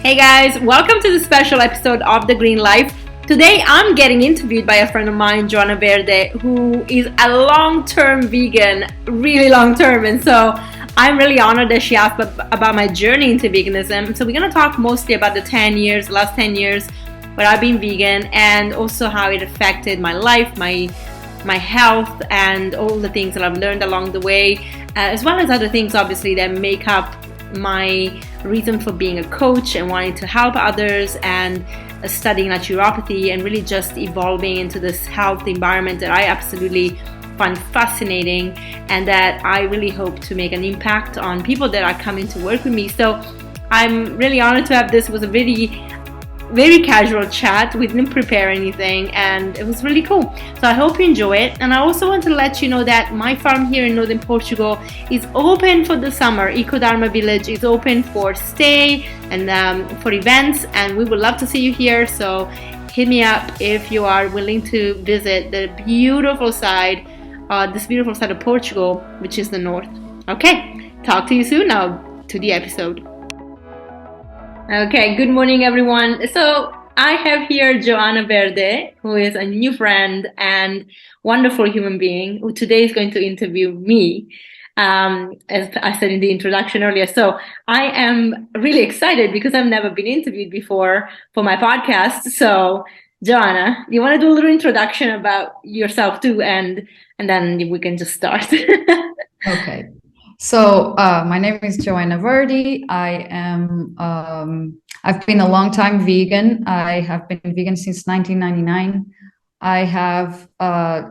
Hey guys, welcome to the special episode of The Green Life. Today I'm getting interviewed by a friend of mine, Joana Verde, who is a long-term vegan, really long-term, and so I'm really honored that she asked about my journey into veganism. So we're going to talk mostly about the last 10 years where I've been vegan, and also how it affected my life, my health, and all the things that I've learned along the way, as well as other things obviously that make up my reason for being a coach and wanting to help others, and studying naturopathy and really just evolving into this health environment that I absolutely find fascinating, and that I really hope to make an impact on people that are coming to work with me. So I'm really honored to have this. It was a very casual chat. We didn't prepare anything, and it was really cool. So I hope you enjoy it. And I also want to let you know that my farm here in northern Portugal is open for the summer. Ecodharma Village is open for stay and for events, and we would love to see you here. So hit me up if you are willing to visit the beautiful side, this beautiful side of Portugal, which is the north. Okay, talk to you soon. Now to the episode. Okay, good morning, everyone. So I have here Joana Verde, who is a new friend and wonderful human being, who today is going to interview me, as I said in the introduction earlier. So I am really excited because I've never been interviewed before for my podcast. So Joana, you want to do a little introduction about yourself too, and then we can just start. Okay. So my name is Joana Verde. I've been a long time vegan. I have been vegan since 1999. I have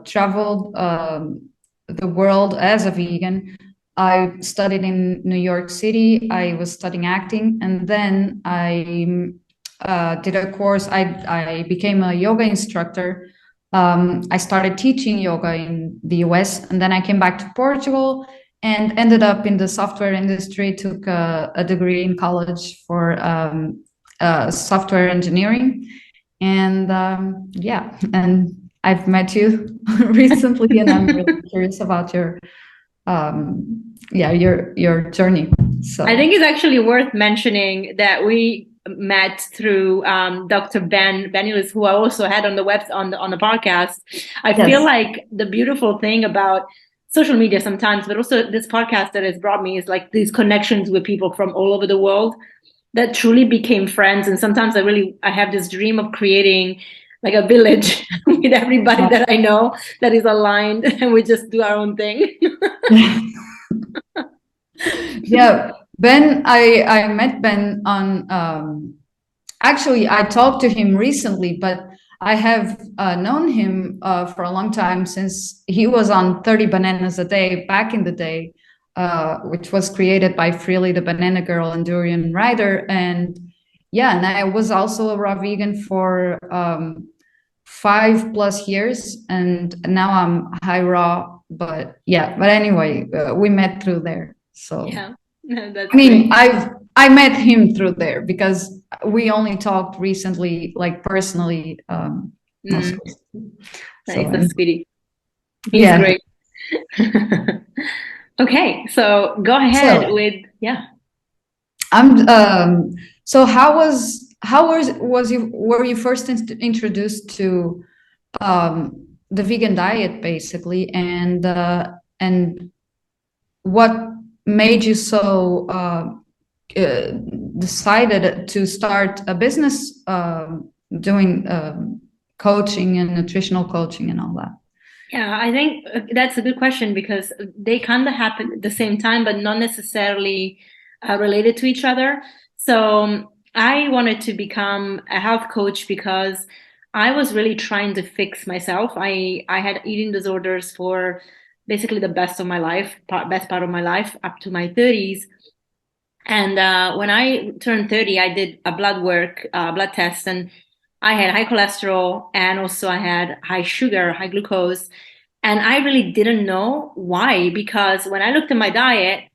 traveled the world as a vegan. I studied in New York City. I was studying acting, and then I did a course. I became a yoga instructor. I started teaching yoga in the US, and then I came back to Portugal and ended up in the software industry. Took a degree in college for software engineering, and and I've met you recently, and I'm really curious about your journey. So I think it's actually worth mentioning that we met through Dr. Ben Benilus, who I also had on the on the podcast. I feel like the beautiful thing about social media sometimes, but also this podcast that has brought me, is like these connections with people from all over the world that truly became friends. And sometimes I have this dream of creating like a village with everybody that I know that is aligned, and we just do our own thing. Yeah, Ben, I met Ben on, actually I talked to him recently, but I have known him for a long time, since he was on 30 Bananas a Day back in the day, which was created by Freely the Banana Girl and Durian Rider. And yeah, and I was also a raw vegan for 5+ years, and now I'm high raw. But anyway, we met through there. So yeah, that's I mean, great. I met him through there because we only talked recently, like personally. Nice, So, that's sweetie. He's great. Okay, so go ahead with I'm. So were you first introduced to the vegan diet, basically, and what made you so decided to start a business doing coaching and nutritional coaching and all that? Yeah, I think that's a good question, because they kind of happen at the same time, but not necessarily related to each other. So I wanted to become a health coach because I was really trying to fix myself. I had eating disorders for basically the best part of my life, up to my 30s. And when I turned 30, I did a blood test, and I had high cholesterol, and also I had high sugar, high glucose. And I really didn't know why, because when I looked at my diet,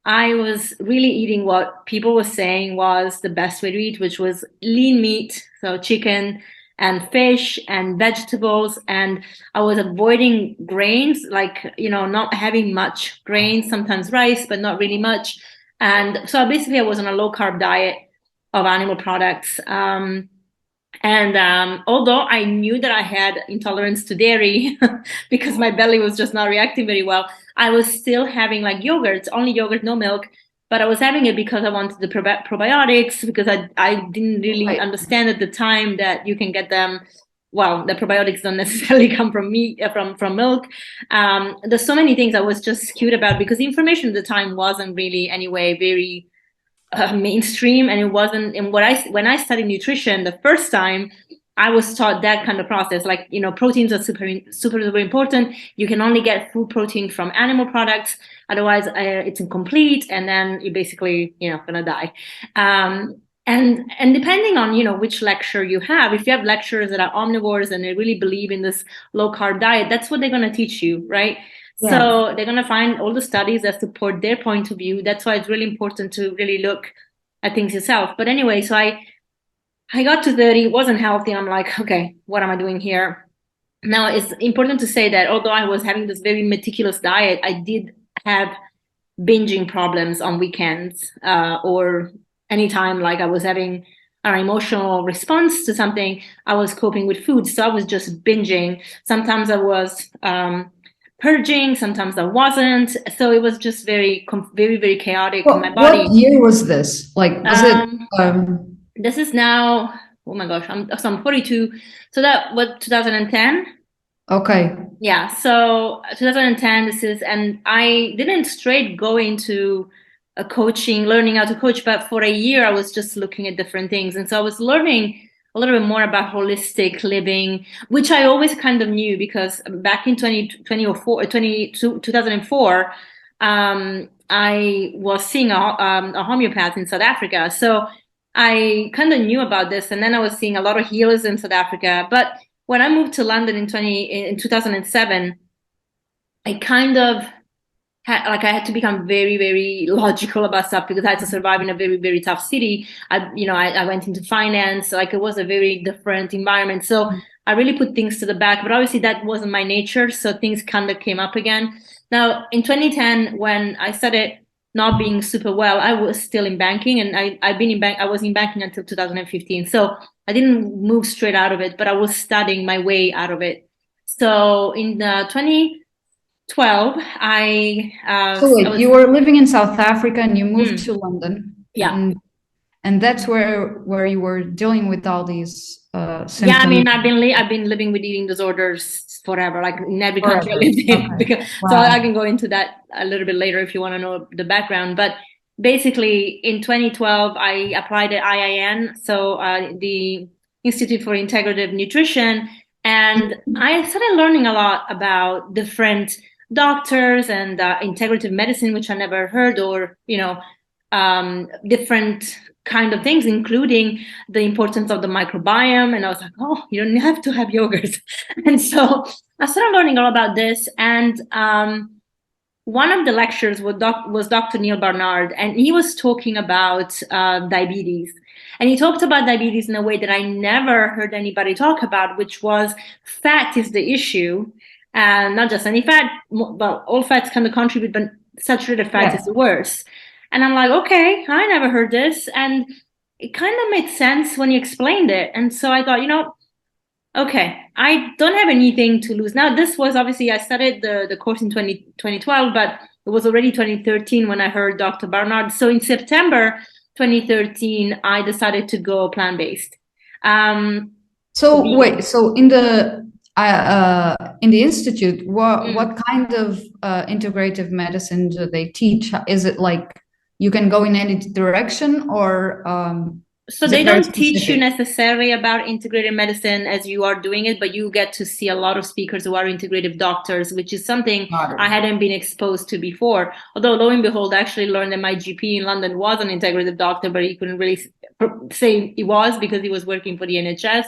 I was really eating what people were saying was the best way to eat, which was lean meat, so chicken and fish and vegetables. And I was avoiding grains, like, not having much grains, sometimes rice, but not really much. And so basically I was on a low carb diet. of animal products. And although I knew that I had intolerance to dairy because my belly was just not reacting very well, I was still having like yogurt, only yogurt, no milk. But I was having it because I wanted the probiotics, because I didn't really Right. understand at the time that you can get them. Well, the probiotics don't necessarily come from meat, from milk. There's so many things I was just skewed about because the information at the time wasn't really anyway very mainstream, and it wasn't. And when I studied nutrition the first time, I was taught that kind of process, like, proteins are super important. You can only get full protein from animal products, otherwise it's incomplete, and then you're basically gonna die. And depending on which lecture you have, if you have lecturers that are omnivores and they really believe in this low carb diet, that's what they're going to teach you, right? Yeah. So they're going to find all the studies that support their point of view. That's why it's really important to really look at things yourself. But anyway, so I got to 30, wasn't healthy. I'm like, okay, what am I doing here? Now, it's important to say that although I was having this very meticulous diet, I did have binging problems on weekends, or anytime like I was having an emotional response to something, I was coping with food. So I was just binging. Sometimes I was purging, sometimes I wasn't. So it was just very, very chaotic in my body. What year was this? Like, was it? This is now, oh my gosh, I'm 42. So that was 2010. Okay. Yeah, so 2010, this is, and I didn't straight go into a coaching, learning how to coach, but for a year I was just looking at different things. And so I was learning a little bit more about holistic living, which I always kind of knew because back in 2004, I was seeing a homeopath in South Africa. So I kind of knew about this. And then I was seeing a lot of healers in South Africa. But when I moved to London in 2007, I kind of I had to become very logical about stuff because I had to survive in a very tough city. I went into finance, like it was a very different environment. So I really put things to the back, but obviously that wasn't my nature. So things kind of came up again. Now in 2010, when I started not being super well, I was still in banking, and I was in banking until 2015. So I didn't move straight out of it, but I was studying my way out of it. So in 2012, So wait, you were living in South Africa and you moved to London. Yeah. And that's where you were dealing with all these symptoms. Yeah, I mean, I've been living with eating disorders forever, like in every country I lived in. Okay. So I can go into that a little bit later if you want to know the background. But basically, in 2012, I applied at IIN, so the Institute for Integrative Nutrition, and I started learning a lot about different doctors and integrative medicine, which I never heard, or different kind of things, including the importance of the microbiome. And I was like, oh, you don't have to have yogurt. And so I started learning all about this. And one of the lectures was Dr. Neil Barnard, and he was talking about diabetes. And he talked about diabetes in a way that I never heard anybody talk about, which was fat is the issue. And not just any fat, but all fats kind of contribute, but saturated fat is the worst. And I'm like, okay, I never heard this. And it kind of made sense when he explained it. And so I thought, okay, I don't have anything to lose. Now, this was obviously, I started the course in 2012, but it was already 2013 when I heard Dr. Barnard. So in September 2013, I decided to go plant-based. So in the institute, what kind of integrative medicine do they teach? Is it like you can go in any direction, or so they don't teach you necessarily about integrative medicine as you are doing it, but you get to see a lot of speakers who are integrative doctors, which is something I hadn't been exposed to before. Although lo and behold, I actually learned that my GP in London was an integrative doctor, but he couldn't really say he was because he was working for the NHS.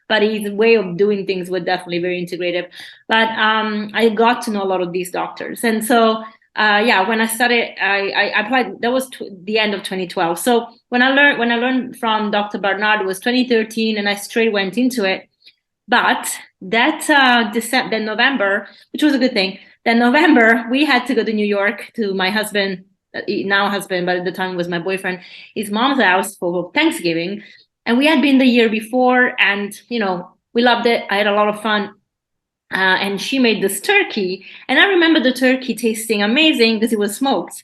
But his way of doing things was definitely very integrative. But I got to know a lot of these doctors. And so, when I started, I applied, that was the end of 2012. So when I learned from Dr. Barnard, it was 2013, and I straight went into it. But that November, which was a good thing, that November, we had to go to New York to my husband now husband, but at the time was my boyfriend, his mom's house for Thanksgiving. And we had been the year before, and we loved it. I had a lot of fun. And she made this turkey, and I remember the turkey tasting amazing because it was smoked.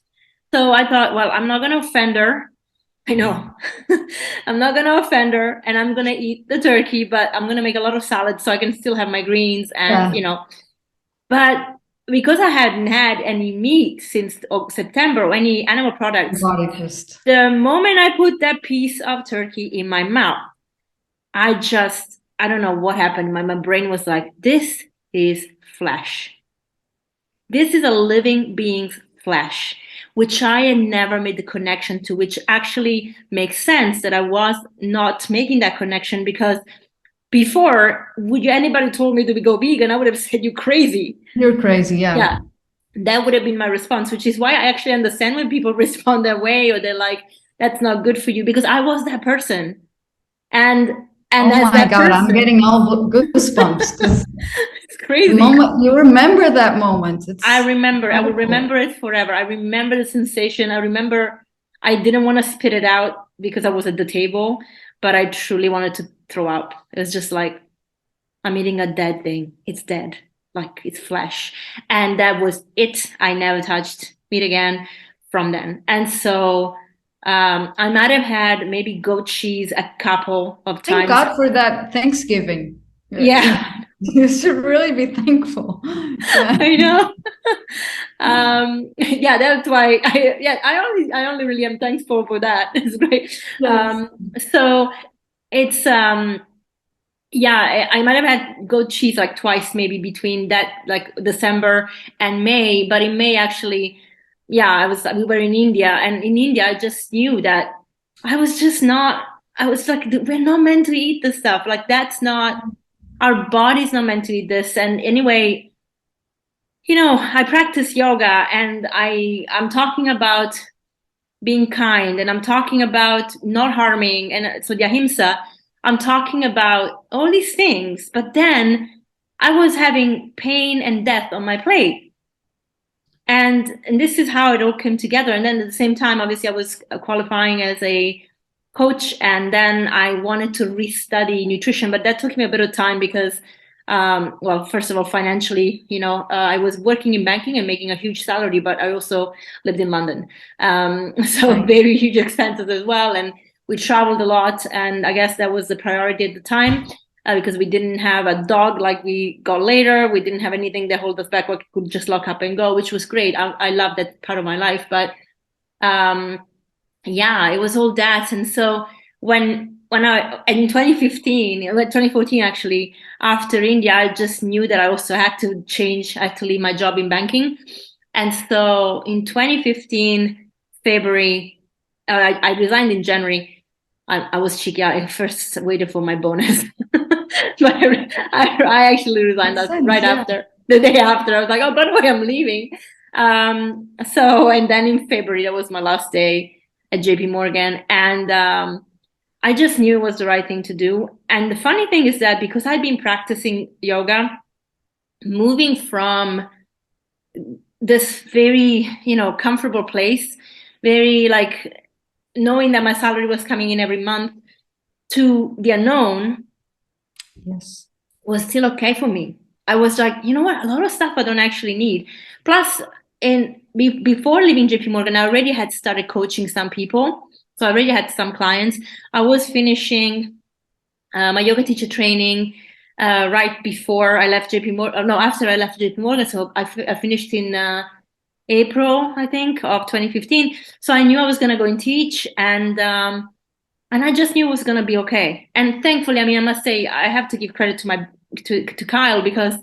So I thought, well, I'm not going to offend her. I know. I'm not going to offend her, and I'm going to eat the turkey, but I'm going to make a lot of salad so I can still have my greens and, but because I hadn't had any meat since September or any animal products, the moment I put that piece of turkey in my mouth, I don't know what happened. My brain was like, this is flesh. This is a living being's flesh, which I had never made the connection to, which actually makes sense that I was not making that connection, because before, anybody told me to go vegan, I would have said, you're crazy. You're crazy, yeah. Yeah, that would have been my response, which is why I actually understand when people respond that way, or they're like, that's not good for you, because I was that person. And oh my God, I'm getting all goosebumps. It's crazy. The moment, you remember that moment. I remember. I will remember it forever. I remember the sensation. I remember I didn't want to spit it out because I was at the table, but I truly wanted to throw up. It was just like, I'm eating a dead thing. It's dead. Like, it's flesh. And that was it. I never touched meat again from then. And so I might have had maybe goat cheese a couple of times. Thank God for that Thanksgiving. Yeah. You should really be thankful. I know. Yeah, that's why I only really am thankful for that. It's great. Yes. So it's yeah, I might have had goat cheese like twice, maybe between that, like December and May. But in May, actually, yeah, we were in India, and in India, I just knew that I was like, we're not meant to eat this stuff. Like, that's not, our body's not meant to eat this. And anyway, I practice yoga, and I'm talking about being kind, and I'm talking about not harming, and so the ahimsa. I'm talking about all these things, but then I was having pain and death on my plate. And this is how it all came together. And then at the same time, obviously, I was qualifying as a coach, and then I wanted to restudy nutrition, but that took me a bit of time because, well, first of all, financially, I was working in banking and making a huge salary, but I also lived in London. So very huge expenses as well. And we traveled a lot, and I guess that was the priority at the time, because we didn't have a dog like we got later. We didn't have anything that hold us back. We could just lock up and go, which was great. I loved that part of my life. But yeah, it was all that. And so when in 2014 actually, after India, I just knew that I also had to change. I had to leave my job in banking. And so in 2015, February, I resigned in January. I was cheeky. I first waited for my bonus, but I actually resigned after, the day after. I was like, oh, by the way, I'm leaving. So, and then in February, that was my last day at JP Morgan, and I just knew it was the right thing to do. And the funny thing is that because I'd been practicing yoga, moving from this very, comfortable place, very like knowing that my salary was coming in every month, to the unknown, yes, was still okay for me. I was like, you know what, a lot of stuff I don't actually need. Plus, before leaving JP Morgan, I already had started coaching some people. So I already had some clients. I was finishing my yoga teacher training right before I left JP Morgan. No, after I left JP Morgan. So I finished in April, I think, of 2015. So I knew I was going to go and teach, and I just knew it was going to be okay. And thankfully, I must say, I have to give credit to Kyle, because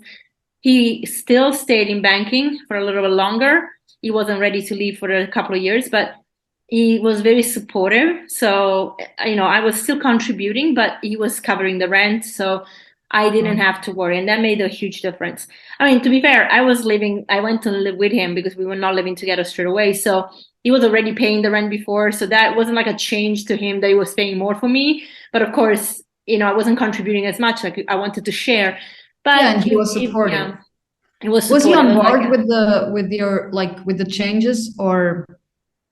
he still stayed in banking for a little bit longer. He wasn't ready to leave for a couple of years, but he was very supportive. So, I was still contributing, but he was covering the rent. So I didn't have to worry. And that made a huge difference. To be fair, I went to live with him because we were not living together straight away. So he was already paying the rent before. So that wasn't like a change to him that he was paying more for me. But of course, I wasn't contributing as much. Like, I wanted to share. But yeah, and he was supportive. It was supportive. Was he on board with the changes, or?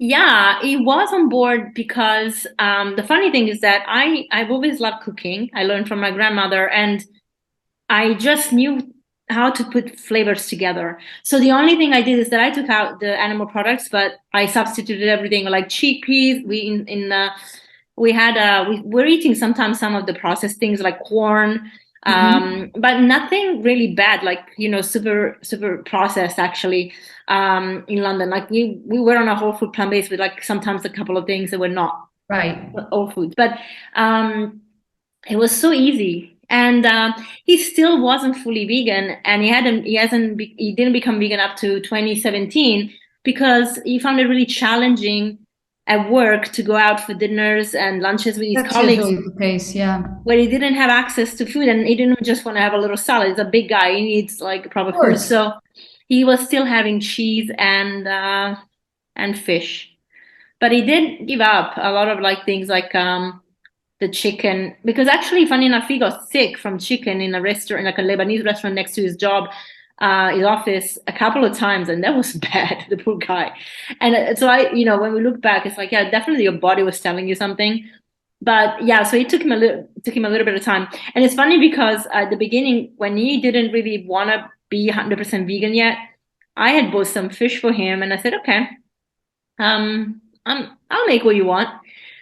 Yeah, it was on board because the funny thing is that I've always loved cooking. I learned from my grandmother, and I just knew how to put flavors together. So the only thing I did is that I took out the animal products, but I substituted everything like chickpeas. We had we were eating sometimes some of the processed things like corn, Hmm. but nothing really bad, like super processed actually. In London, like we were on a whole food plant based with like sometimes a couple of things that were not Right. all foods, but um, it was so easy. And he still wasn't fully vegan, and he didn't become vegan up to 2017 because he found it really challenging at work to go out for dinners and lunches with his That's colleagues usually the case. Yeah. where he didn't have access to food, and he didn't just want to have a little salad. He's a big guy; he needs like proper Of food. course. So he was still having cheese and fish, but he did give up a lot of like things like the chicken, because actually funny enough he got sick from chicken in a restaurant, like a Lebanese restaurant next to his job, his office, a couple of times, and that was bad. The poor guy. And so I, when we look back, it's like, yeah, definitely your body was telling you something. But yeah, so it took him a little bit of time. And it's funny because at the beginning, when he didn't really want to be 100% vegan yet, I had bought some fish for him, and I said, okay, I'll make what you want.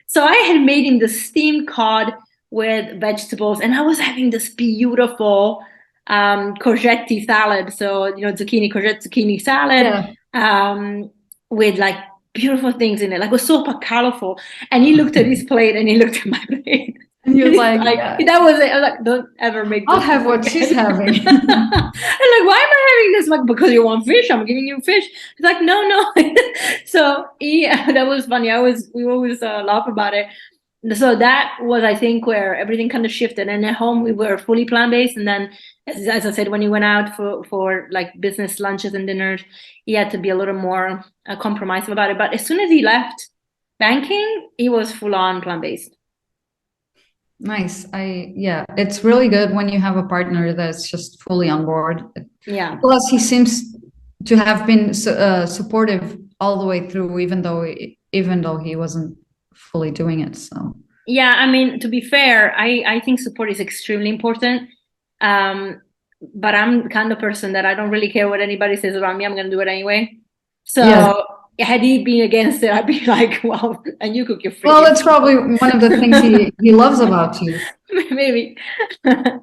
So I had made him the steamed cod with vegetables, and I was having this beautiful courgette salad. So, zucchini, courgette, zucchini salad Yeah. um, with like beautiful things in it. Like it was so colorful. And he looked at his plate and he looked at my plate. And And you're he's like, like, yeah, that was it. I was like, don't ever make I'll this for have me what she's again. having. I'm like, why am I having this? Like, because you want fish, I'm giving you fish. He's like, no, no. So that was funny. We always laugh about it. So that was, I think, where everything kind of shifted. And at home, we were fully plant-based. And then, as I said, when he went out for like business lunches and dinners, he had to be a little more compromising about it. But as soon as he left banking, he was full on plant-based. Nice. Yeah, it's really good when you have a partner that's just fully on board. Yeah. Plus, he seems to have been supportive all the way through, even though he wasn't fully doing it. So Yeah, I mean, to be fair, I think support is extremely important. Um, but I'm the kind of person that I don't really care what anybody says around me. I'm gonna do it anyway. yeah. So had he been against it, I'd be like, well, and you cook your Well, fish. that's probably one of the things he loves about you. Maybe.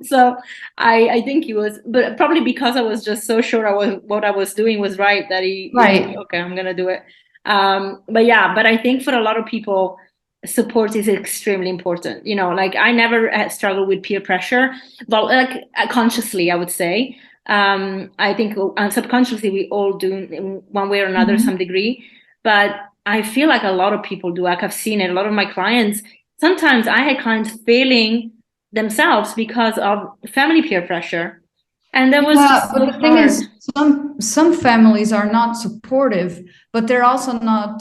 So I think he was, but probably because I was just so sure what I was doing was right that he was like, Right. okay, I'm gonna do it. But yeah, but I think for a lot of people, support is extremely important. Like I never had struggled with peer pressure, but like consciously, I would say. I think subconsciously we all do in one way or another, Mhm. some degree. But I feel like a lot of people do. Like I've seen it. A lot of my clients. Sometimes I had clients failing themselves because of family peer pressure. And that was Yeah, just but so the thing hard. is, some families are not supportive, but they're also not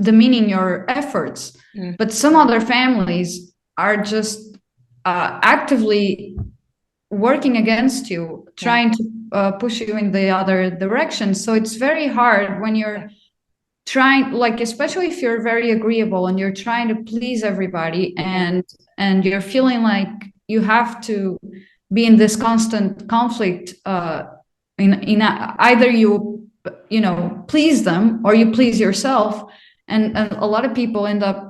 demeaning your efforts. Mm, But some other families are just actively working against you, yeah, trying to push you in the other direction. So it's very hard when you're trying, like, especially if you're very agreeable and you're trying to please everybody, yeah, and you're feeling like you have to be in this constant conflict, either please them or you please yourself, and a lot of people end up,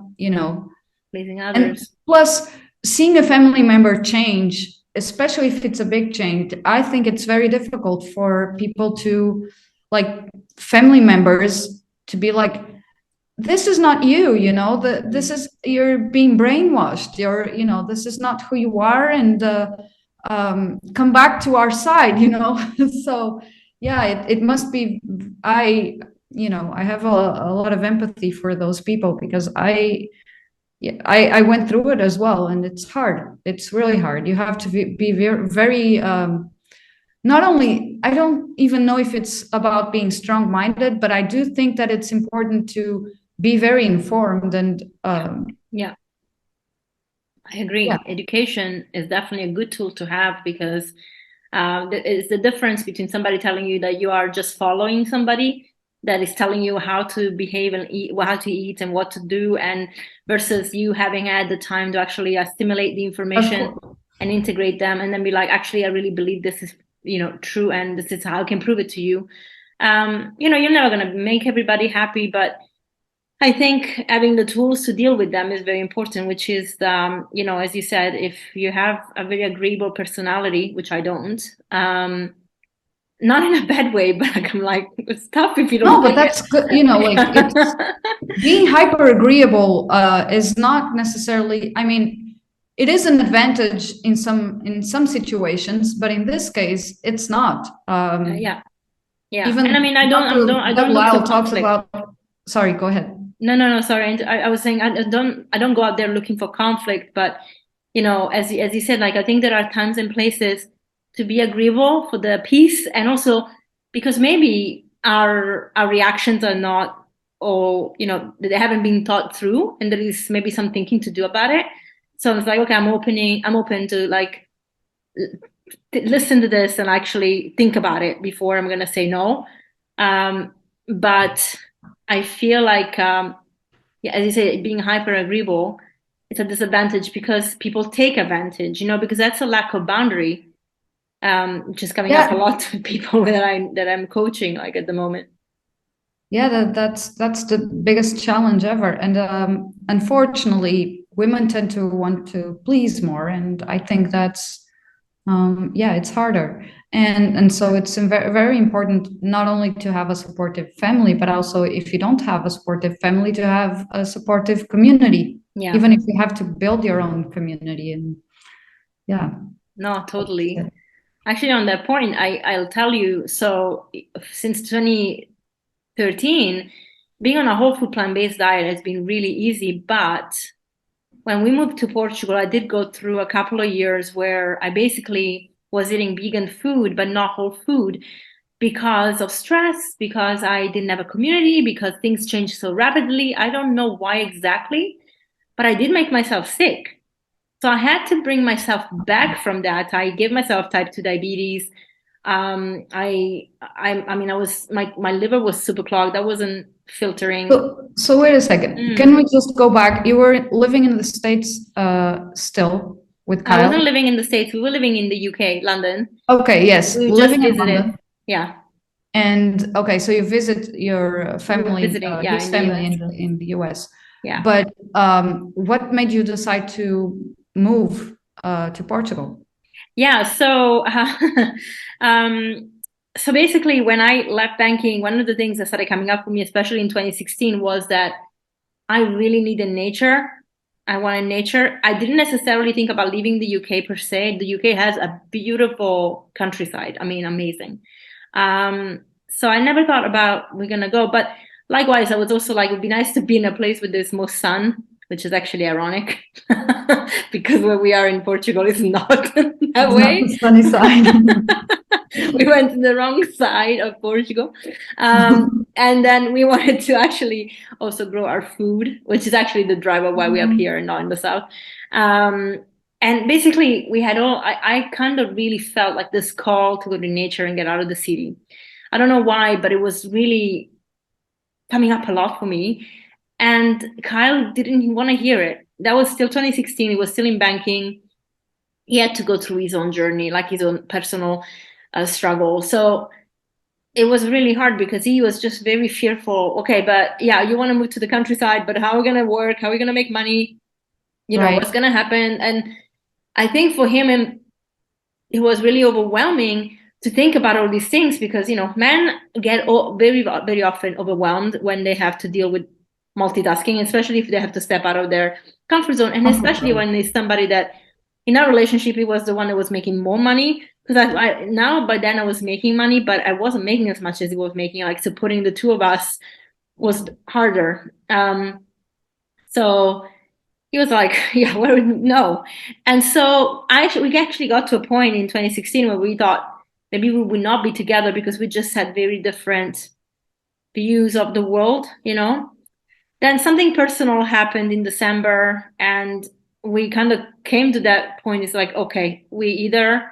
pleasing and others. plus, seeing a family member change, especially if it's a big change, I think it's very difficult for people to, like, family members to be like, this is not you, this Mm. is, you're being brainwashed, this is not who you are, and come back to our side, so yeah, it must be, I have a lot of empathy for those people, because yeah, I went through it as well, and it's hard. It's really hard. You have to be very, very, not only, I don't even know if it's about being strong-minded, but I do think that it's important to be very informed, and Yeah, I yeah, agree. Education is definitely a good tool to have because it's the difference between somebody telling you that you are just following somebody that is telling you how to behave and eat, how to eat and what to do, and versus you having had the time to actually assimilate the Of information course. and integrate them, and then be like, actually, I really believe this is, true, and this is how I can prove it to you. You're never going to make everybody happy, but I think having the tools to deal with them is very important, which is, as you said, if you have a very agreeable personality, which I don't, not in a bad way, but like, I'm like, it's tough if you don't No, but like that's good. Like it's it. being hyper agreeable is not necessarily, I mean, it is an advantage in some situations, but in this case, it's not. Yeah, yeah. And I Even mean, I don't Dr. look for Lyle talks conflict. about, sorry, go ahead. No, sorry. I was saying I don't go out there looking for conflict, but as you said, like I think there are times and places to be agreeable for the peace, and also because maybe our reactions are not, or they haven't been thought through, and there is maybe some thinking to do about it. So it's like, okay, I'm open to like listen to this and actually think about it before I'm gonna say no. But I feel like, yeah, as you say, being hyper agreeable, it's a disadvantage because people take advantage, because that's a lack of boundary, which is coming up a Yeah, lot with people that I'm coaching like at the moment. yeah, that's the biggest challenge ever. And unfortunately, women tend to want to please more, and I think that's yeah, it's harder. And so it's very, very important not only to have a supportive family, but also if you don't have a supportive family, to have a supportive community, Yeah, even if you have to build your own community. And yeah, no, totally. Actually, on that point, I'll tell you. So since 2013, being on a whole food plant-based diet has been really easy, but when we moved to Portugal, I did go through a couple of years where I basically was eating vegan food, but not whole food because of stress, because I didn't have a community, because things changed so rapidly. I don't know why exactly, but I did make myself sick. So I had to bring myself back from that. I gave myself type 2 diabetes. I mean, my liver was super clogged. I wasn't filtering. so wait a second. Mm. Can we just go back? You were living in the States still with I wasn't Kyle? living in the States. We were living in the UK, London. Okay, yes, We just living in visited. London. Yeah, And okay, so you visit your we were family, visiting. Yeah, his in the family US. in the US. Yeah. But what made you decide to move to Portugal? Yeah. Um, so basically, when I left banking, one of the things that started coming up for me, especially in 2016, was that I really needed nature. I wanted nature. I didn't necessarily think about leaving the UK per se. The UK has a beautiful countryside. I mean, amazing. So I never thought about we're gonna go. But likewise, I was also like, it would be nice to be in a place with there's most sun, which is actually ironic because where we are in Portugal is not that It's not the way. sunny side. We went to the wrong side of Portugal. And then we wanted to actually also grow our food, which is actually the driver why we're up here and not in the south. Um, and basically, we had I kind of really felt like this call to go to nature and get out of the city. I don't know why, but it was really coming up a lot for me. And Kyle didn't want to hear it. That was still 2016. He was still in banking. He had to go through his own journey, like his own personal struggle. So it was really hard because he was just very fearful. Okay, but yeah, you want to move to the countryside, but how are we going to work? How are we going to make money? Right. What's going to happen? And I think for him, it was really overwhelming to think about all these things because, men get very, very often overwhelmed when they have to deal with multitasking, especially if they have to step out of their comfort zone. And especially when there's somebody that in our relationship, he was the one that was making more money. Because now by then I was making money, but I wasn't making as much as he was making. Like supporting the two of us was harder. So he was like, yeah, well, no. And so we actually got to a point in 2016 where we thought maybe we would not be together because we just had very different views of the world. Then something personal happened in December and we kind of came to that point. It's like, okay, we either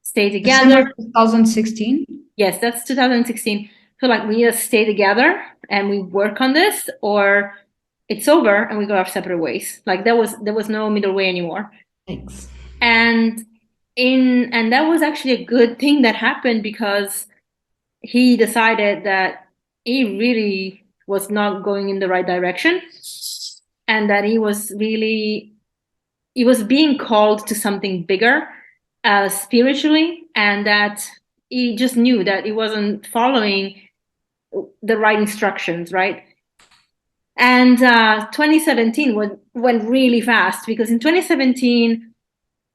stay together. December 2016? Yes, that's 2016. so like we either stay together and we work on this, or it's over and we go our separate ways. Like there was no middle way anymore. Thanks. And and that was actually a good thing that happened, because he decided that he really was not going in the right direction, and that he was being called to something bigger, spiritually, and that he just knew that he wasn't following the right instructions, right? And 2017 went really fast, because in 2017,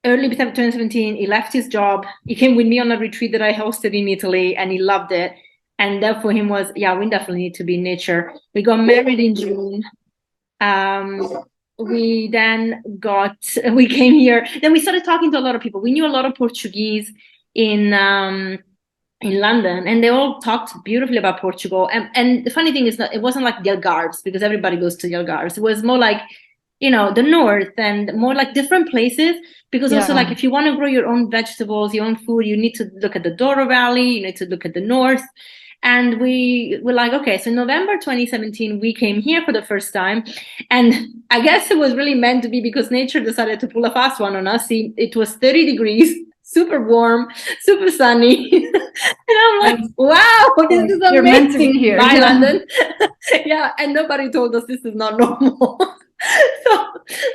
early 2017, he left his job. He came with me on a retreat that I hosted in Italy, and he loved it. And that for him was, yeah, we definitely need to be in nature. We got married in June. We then we came here. Then we started talking to a lot of people. We knew a lot of Portuguese in London, and they all talked beautifully about Portugal. And the funny thing is that it wasn't like the Algarves, because everybody goes to the Algarves. It was more like, the north, and more like different places. Because also, like, if you want to grow your own vegetables, your own food, you need to look at the Douro Valley, you need to look at the north. And we were like, okay, so in November 2017, we came here for the first time. And I guess it was really meant to be, because nature decided to pull a fast one on us. It was 30 degrees, super warm, super sunny. And I'm like, wow, this is amazing. You're meant to be here. Bye, London. Yeah, and nobody told us this is not normal.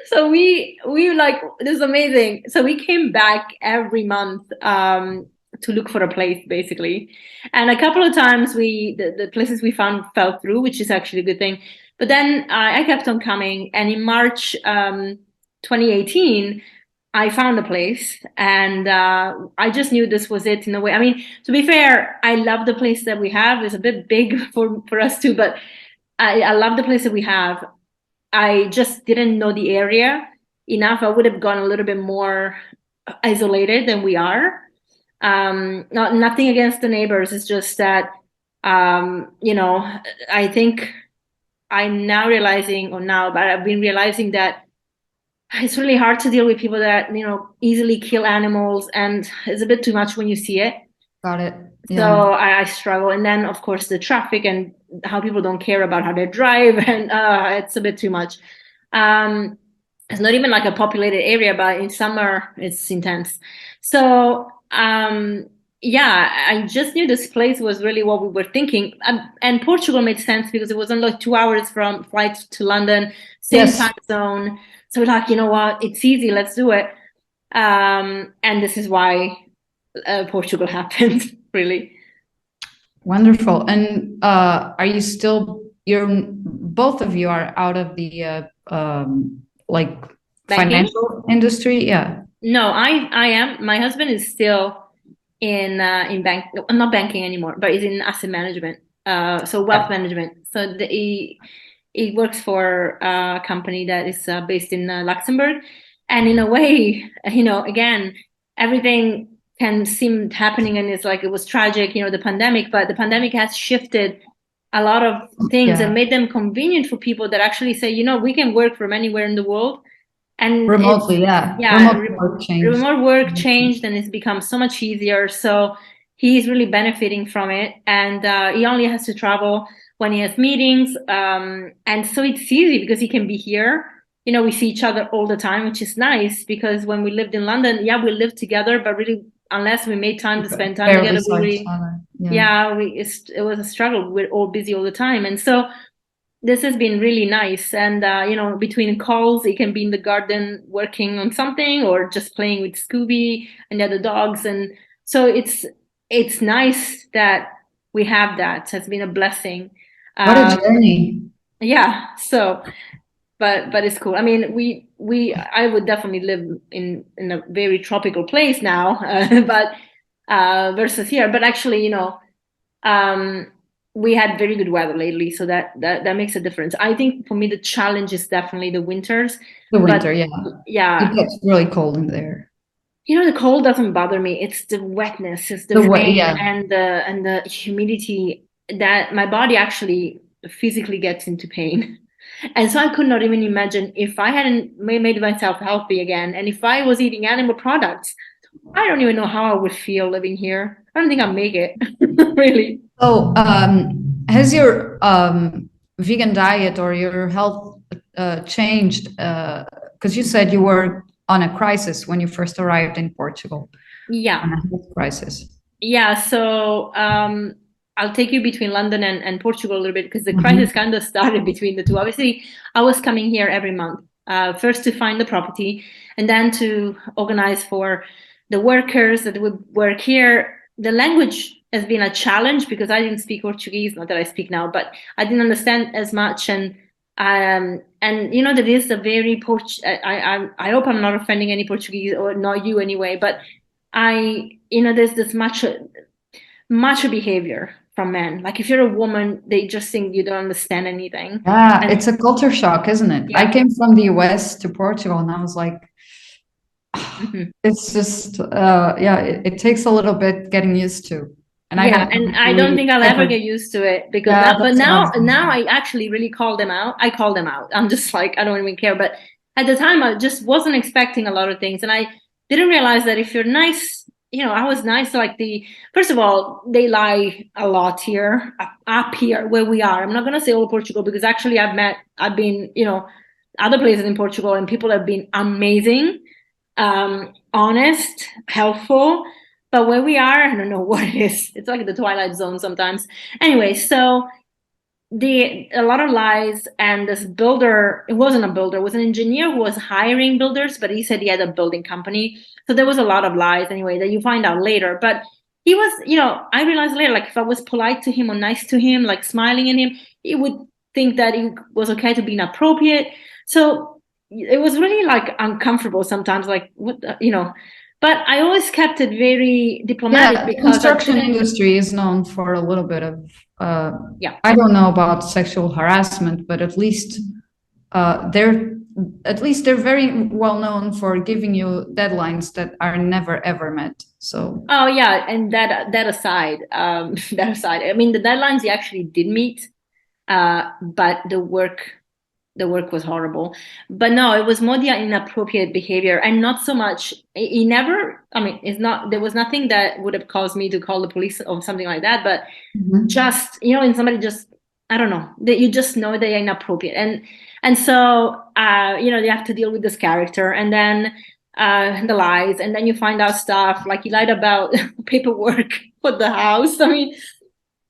So we like, this is amazing. So we came back every month to look for a place, basically. And a couple of times the places we found fell through, which is actually a good thing. But then I kept on coming, and in March 2018, I found a place, and I just knew this was it in a way. I mean, to be fair, I love the place that we have. It's a bit big for us too, but I love the place that we have. I just didn't know the area enough. I would have gone a little bit more isolated than we are. Nothing against the neighbors. It's just that, I think I'm now realizing, but I've been realizing that it's really hard to deal with people that, easily kill animals, and it's a bit too much when you see it. Got it. Yeah. So I struggle. And then, of course, the traffic and how people don't care about how they drive, and it's a bit too much. It's not even like a populated area, but in summer it's intense. So I just knew this place was really what we were thinking. And Portugal made sense, because it was only like 2 hours from flight to London, same time zone. So we're like, you know what, it's easy, let's do it. And this is why Portugal happened, really. Wonderful. And are you still, both of you are out of the like Banking? Financial industry? Yeah. No, I am. My husband is still in bank, not banking anymore, but he's in asset management, so wealth management. So he works for a company that is based in Luxembourg. And in a way, again, everything can seem happening, and it's like, it was tragic, the pandemic, but the pandemic has shifted a lot of things and made them convenient for people that actually say, we can work from anywhere in the world. And remotely, remote work changed, and it's become so much easier. So he's really benefiting from it, and he only has to travel when he has meetings, and so it's easy because he can be here. We see each other all the time, which is nice, because when we lived in London, we lived together, but really, unless we made time to spend time together, it was a struggle. We're all busy all the time, and so this has been really nice. And between calls, he can be in the garden working on something, or just playing with Scooby and the other dogs. And so it's nice that we have that. It's been a blessing. What a journey. Yeah. So, but it's cool. I mean, I would definitely live in a very tropical place now, but versus here. But actually, we had very good weather lately, so that makes a difference. I think for me, the challenge is definitely the winters. Yeah. It gets really cold in there. The cold doesn't bother me. It's the wetness, it's the rain, and the humidity, that my body actually physically gets into pain. And so I could not even imagine if I hadn't made myself healthy again, and if I was eating animal products, I don't even know how I would feel living here. I don't think I'll make it, really. So, has your vegan diet or your health changed? Because you said you were on a crisis when you first arrived in Portugal, Yeah. on a health crisis. Yeah, so I'll take you between London and Portugal a little bit because the crisis Mhm. kind of started between the two. Obviously, I was coming here every month, first to find the property and then to organize for the workers that would work here. The language has been a challenge because I didn't speak Portuguese, not that I speak now, but I didn't understand as much. And you know that is a very I hope I'm not offending any Portuguese or not you anyway, but there's this much behavior from men. Like if you're a woman, they just think you don't understand anything. Yeah, And it's a culture shock, isn't it? I yeah, came from the US to Portugal, and I was like, mhm. it's just, yeah, it takes a little bit getting used to, and I Yeah, haven't and I don't really think I'll ever ever. get used to it because Yeah, now, but that's what I now, was now thinking. I actually really call them out. I call them out. I'm just like, I don't even care. But at the time, I just wasn't expecting a lot of things. And I didn't realize that if you're nice, I was nice. Like first of all, they lie a lot here, up here where we are. I'm not going to say all Portugal because actually I've been, other places in Portugal and people have been amazing, honest, helpful. But where we are, I don't know what it is. It's like the Twilight Zone sometimes. Anyway, so a lot of lies, and this builder, it wasn't a builder, it was an engineer who was hiring builders, but he said he had a building company. So there was a lot of lies anyway that you find out later. But he was, I realized later, like if I was polite to him or nice to him, like smiling at him, he would think that it was okay to be inappropriate. So it was really like uncomfortable sometimes, like but I always kept it very diplomatic Yeah, the because I construction didn't, industry is known for a little bit of, uh, yeah. I don't know about sexual harassment, but they're they're very well known for giving you deadlines that are never ever met. So Oh yeah, and that aside, that aside, I mean the deadlines he actually did meet, but the work was horrible. But no, it was more the inappropriate behavior, and not so much. He never. I mean, it's not. There was nothing that would have caused me to call the police or something like that. But mhm. just and somebody just, I don't know, that you just know they're inappropriate, and so you have to deal with this character, and then the lies, and then you find out stuff like he lied about paperwork for the house. I mean,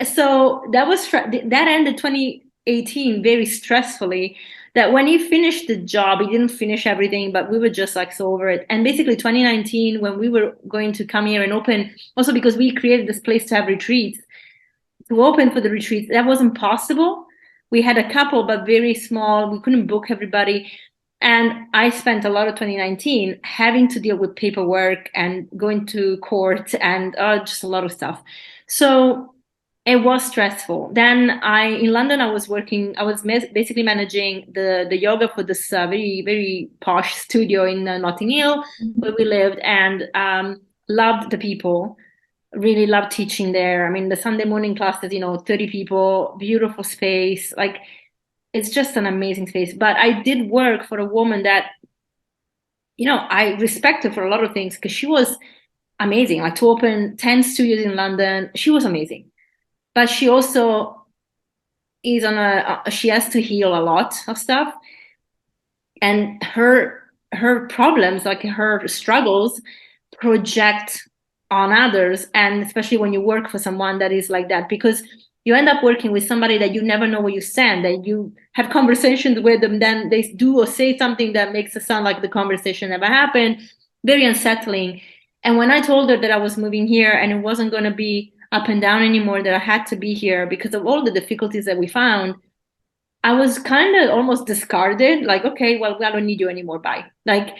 so that ended 2018 very stressfully. That when he finished the job, he didn't finish everything, but we were just like so over it. And basically 2019, when we were going to come here and open, also because we created this place to have retreats, to open for the retreats, that wasn't possible. We had a couple, but very small. We couldn't book everybody. And I spent a lot of 2019 having to deal with paperwork and going to court and just a lot of stuff. So it was stressful. Then in London, I was working, I was basically managing the yoga for this very, very posh studio in Notting Hill where we lived, and loved the people, really love teaching there. I mean, the Sunday morning classes, 30 people, beautiful space. Like, it's just an amazing space. But I did work for a woman that, I respected for a lot of things because she was amazing. Like, to open 10 studios in London, she was amazing. But she also is she has to heal a lot of stuff. And her problems, like her struggles, project on others, and especially when you work for someone that is like that, because you end up working with somebody that you never know where you stand, that you have conversations with them, then they do or say something that makes it sound like the conversation never happened. Very unsettling. And when I told her that I was moving here and it wasn't going to be up and down anymore, that I had to be here because of all the difficulties that we found, I was kind of almost discarded, like, okay, well, I don't need you anymore. Bye. Like,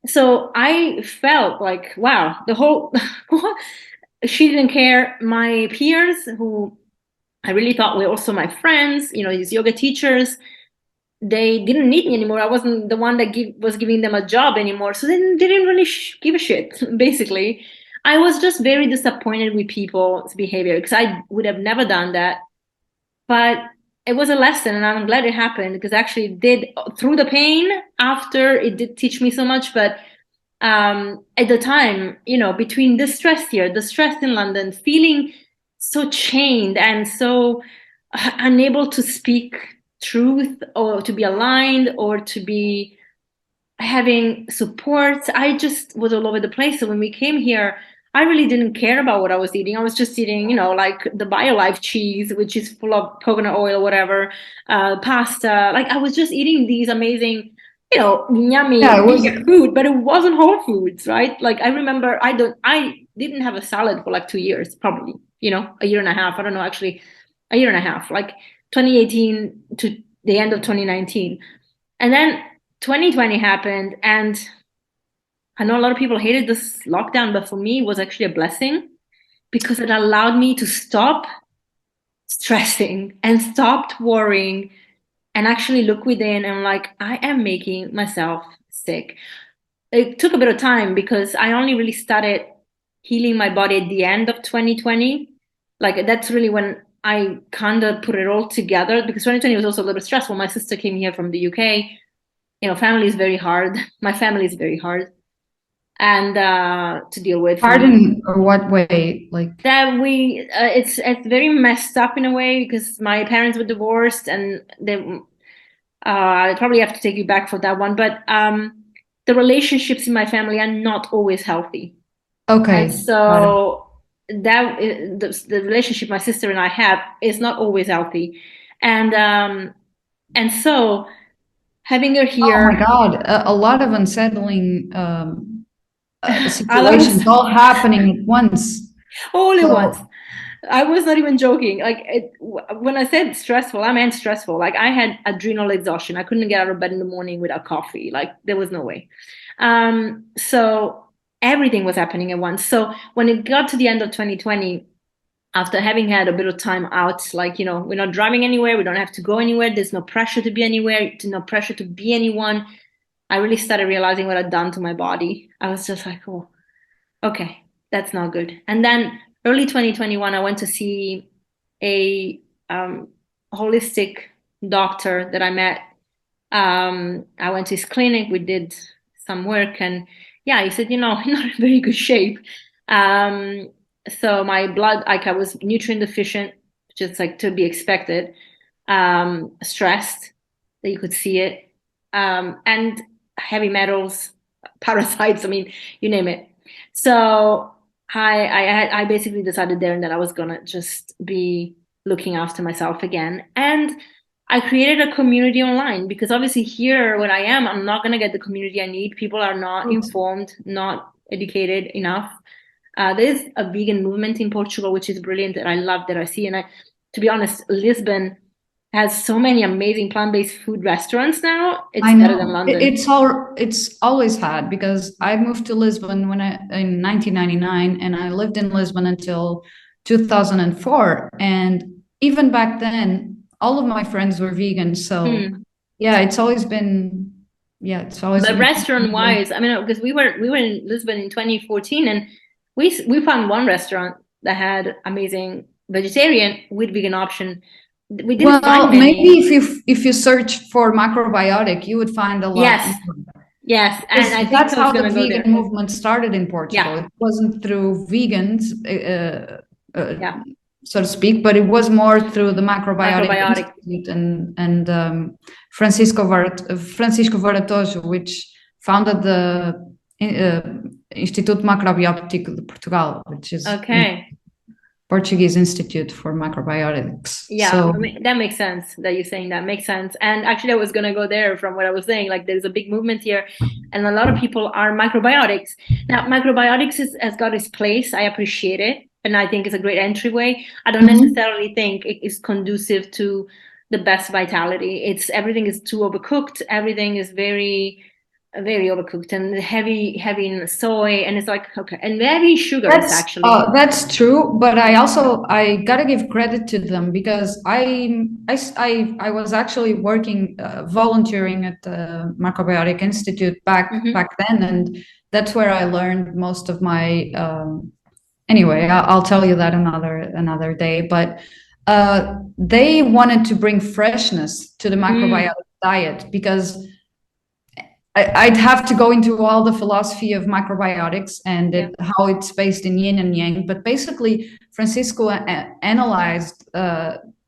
so I felt like, wow, the whole, she didn't care. My peers, who I really thought were also my friends, these yoga teachers, they didn't need me anymore. I wasn't the one that was giving them a job anymore. So they didn't really give a shit, basically. I was just very disappointed with people's behavior because I would have never done that. But it was a lesson, and I'm glad it happened because actually it did, through the pain after, it did teach me so much. But at the time, between the stress here, the stress in London, feeling so chained and so unable to speak truth or to be aligned or to be having support. I just was all over the place. So when we came here, I really didn't care about what I was eating. I was just eating, you know, like the BioLife cheese, which is full of coconut oil or whatever, pasta. Like I was just eating these amazing, you know, Yeah, yummy it was. vegan food, but it wasn't whole foods, right? Like I remember I didn't have a salad for like 2 years, probably, you know, a year and a half. I don't know, actually, a year and a half, like 2018 to the end of 2019. And then 2020 happened, and I know a lot of people hated this lockdown, but for me, it was actually a blessing because it allowed me to stop stressing and stopped worrying and actually look within and like, I am making myself sick. It took a bit of time because I only really started healing my body at the end of 2020. Like that's really when I kind of put it all together because 2020 was also a little stressful. My sister came here from the UK. You know, family is very hard. My family is very hard and to deal with for me. Pardon, or what way? Like, That we, it's very messed up in a way because my parents were divorced, and they, I probably have to take you back for that one. But the relationships in my family are not always healthy, and okay, got it. so that the relationship my sister and I have is not always healthy, and so having her Oh my here, God, a lot of unsettling I love situations it all happening at once. all at once. So, I was not even joking. Like when I said stressful, I meant stressful. Like I had adrenal exhaustion. I couldn't get out of bed in the morning without coffee. Like there was no way. So everything was happening at once. So when it got to the end of 2020, after having had a bit of time out, like, you know, we're not driving anywhere. We don't have to go anywhere. There's no pressure to be anywhere, no pressure to be anyone. I really started realizing what I'd done to my body. I was just like, oh, okay, that's not good. And then early 2021, I went to see a holistic doctor that I met. I went to his clinic. We did some work, and yeah, he said, you know, I'm not in very good shape. So my blood, like I was nutrient deficient, just like to be expected. Stressed, that you could see it, and heavy metals, parasites. I mean, you name it. So I basically decided there and then I was gonna just be looking after myself again. And I created a community online because obviously here where I am, I'm not gonna get the community I need. People are not informed, not educated enough. There's a vegan movement in Portugal, which is brilliant, that I love that I see. And to be honest, Lisbon has so many amazing plant-based food restaurants now. It's I better than know London. it's always had, because I moved to Lisbon in 1999, and I lived in Lisbon until 2004. And even back then, all of my friends were vegan. So Hmm. yeah, it's always been, yeah, it's always But been. restaurant wise, I mean, because we were in Lisbon in 2014, and we found one restaurant that had amazing vegetarian with vegan option. We didn't find Well, maybe many. if you search for macrobiotic, you would find a lot Yes, more. yes, and Because I think that's I was how the gonna go vegan there. movement started in Portugal. Yeah, It wasn't through vegans, yeah, so to speak, but it was more through the Macrobiotic macrobiotic. Institute and Francisco Varatojo, which founded the Instituto Macrobiótico de Portugal, which is Okay. Portuguese Institute for Macrobiotics. Yeah, So I mean, that makes sense that you're saying that makes sense. And actually, I was gonna go there from what I was saying. Like, there's a big movement here, and a lot of people are microbiotics. Now, microbiotics has got its place. I appreciate it, and I think it's a great entryway. I don't Mhm. necessarily think it is conducive to the best vitality. It's everything is too overcooked. Everything is very overcooked and heavy in soy, and it's like okay, and very sugars actually. That's true, but I gotta give credit to them, because I was actually working volunteering at the Macrobiotic Institute Hmm. back then, and that's where I learned most of my. Anyway, I'll tell you that another day. But they wanted to bring freshness to the Mm. macrobiotic diet, because I'd have to go into all the philosophy of microbiotics and how it's based in yin and yang. But basically, Francisco analyzed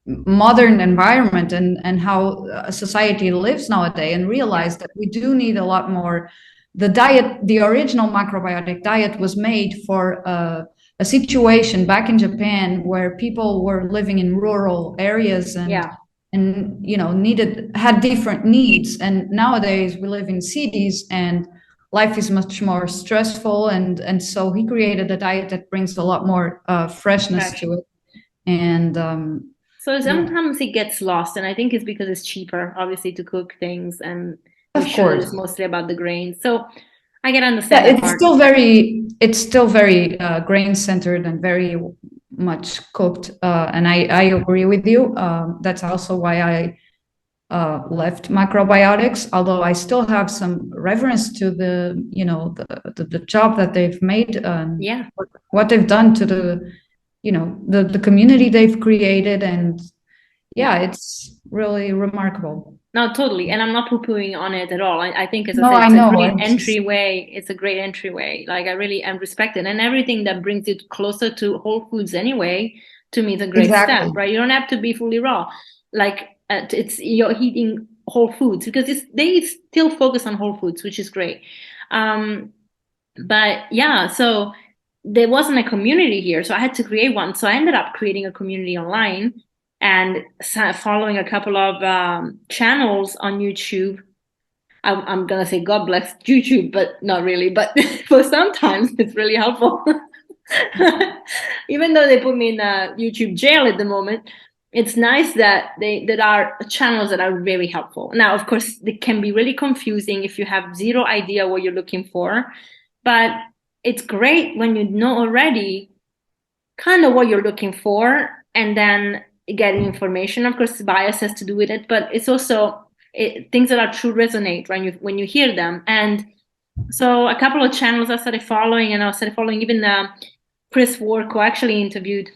modern environment and how a society lives nowadays, and realized that we do need a lot more. The diet, the original microbiotic diet, was made for a situation back in Japan where people were living in rural areas and had different needs. And nowadays we live in cities and life is much more stressful, and so he created a diet that brings a lot more freshness to it. And so sometimes it gets lost, and I think it's because it's cheaper, obviously, to cook things, and of course it's mostly about the grains. So I can understand. It's still very grain centered and very much cooked, and I agree with you. That's also why I left microbiotics, although I still have some reverence to the job that they've made, what they've done to the community they've created, and it's really remarkable. No, totally, and I'm not poo-pooing on it at all. I think it's a great entryway. It's a great entryway. Like, I really am respected, and everything that brings it closer to whole foods anyway, to me, is a great step, right? You don't have to be fully raw. Like, you're eating whole foods, because they still focus on whole foods, which is great. But yeah, so there wasn't a community here, so I had to create one. So I ended up creating a community online and following a couple of channels on YouTube. I'm gonna say God bless YouTube, but not really. But for sometimes it's really helpful. Even though they put me in YouTube jail at the moment, it's nice that there are channels that are very helpful. Now, of course, they can be really confusing if you have zero idea what you're looking for, but it's great when you know already kind of what you're looking for, and then getting information. Of course, bias has to do with it, but it's also things that are true resonate when you hear them. And so a couple of channels I started following, and I started following even Chris Work, who actually interviewed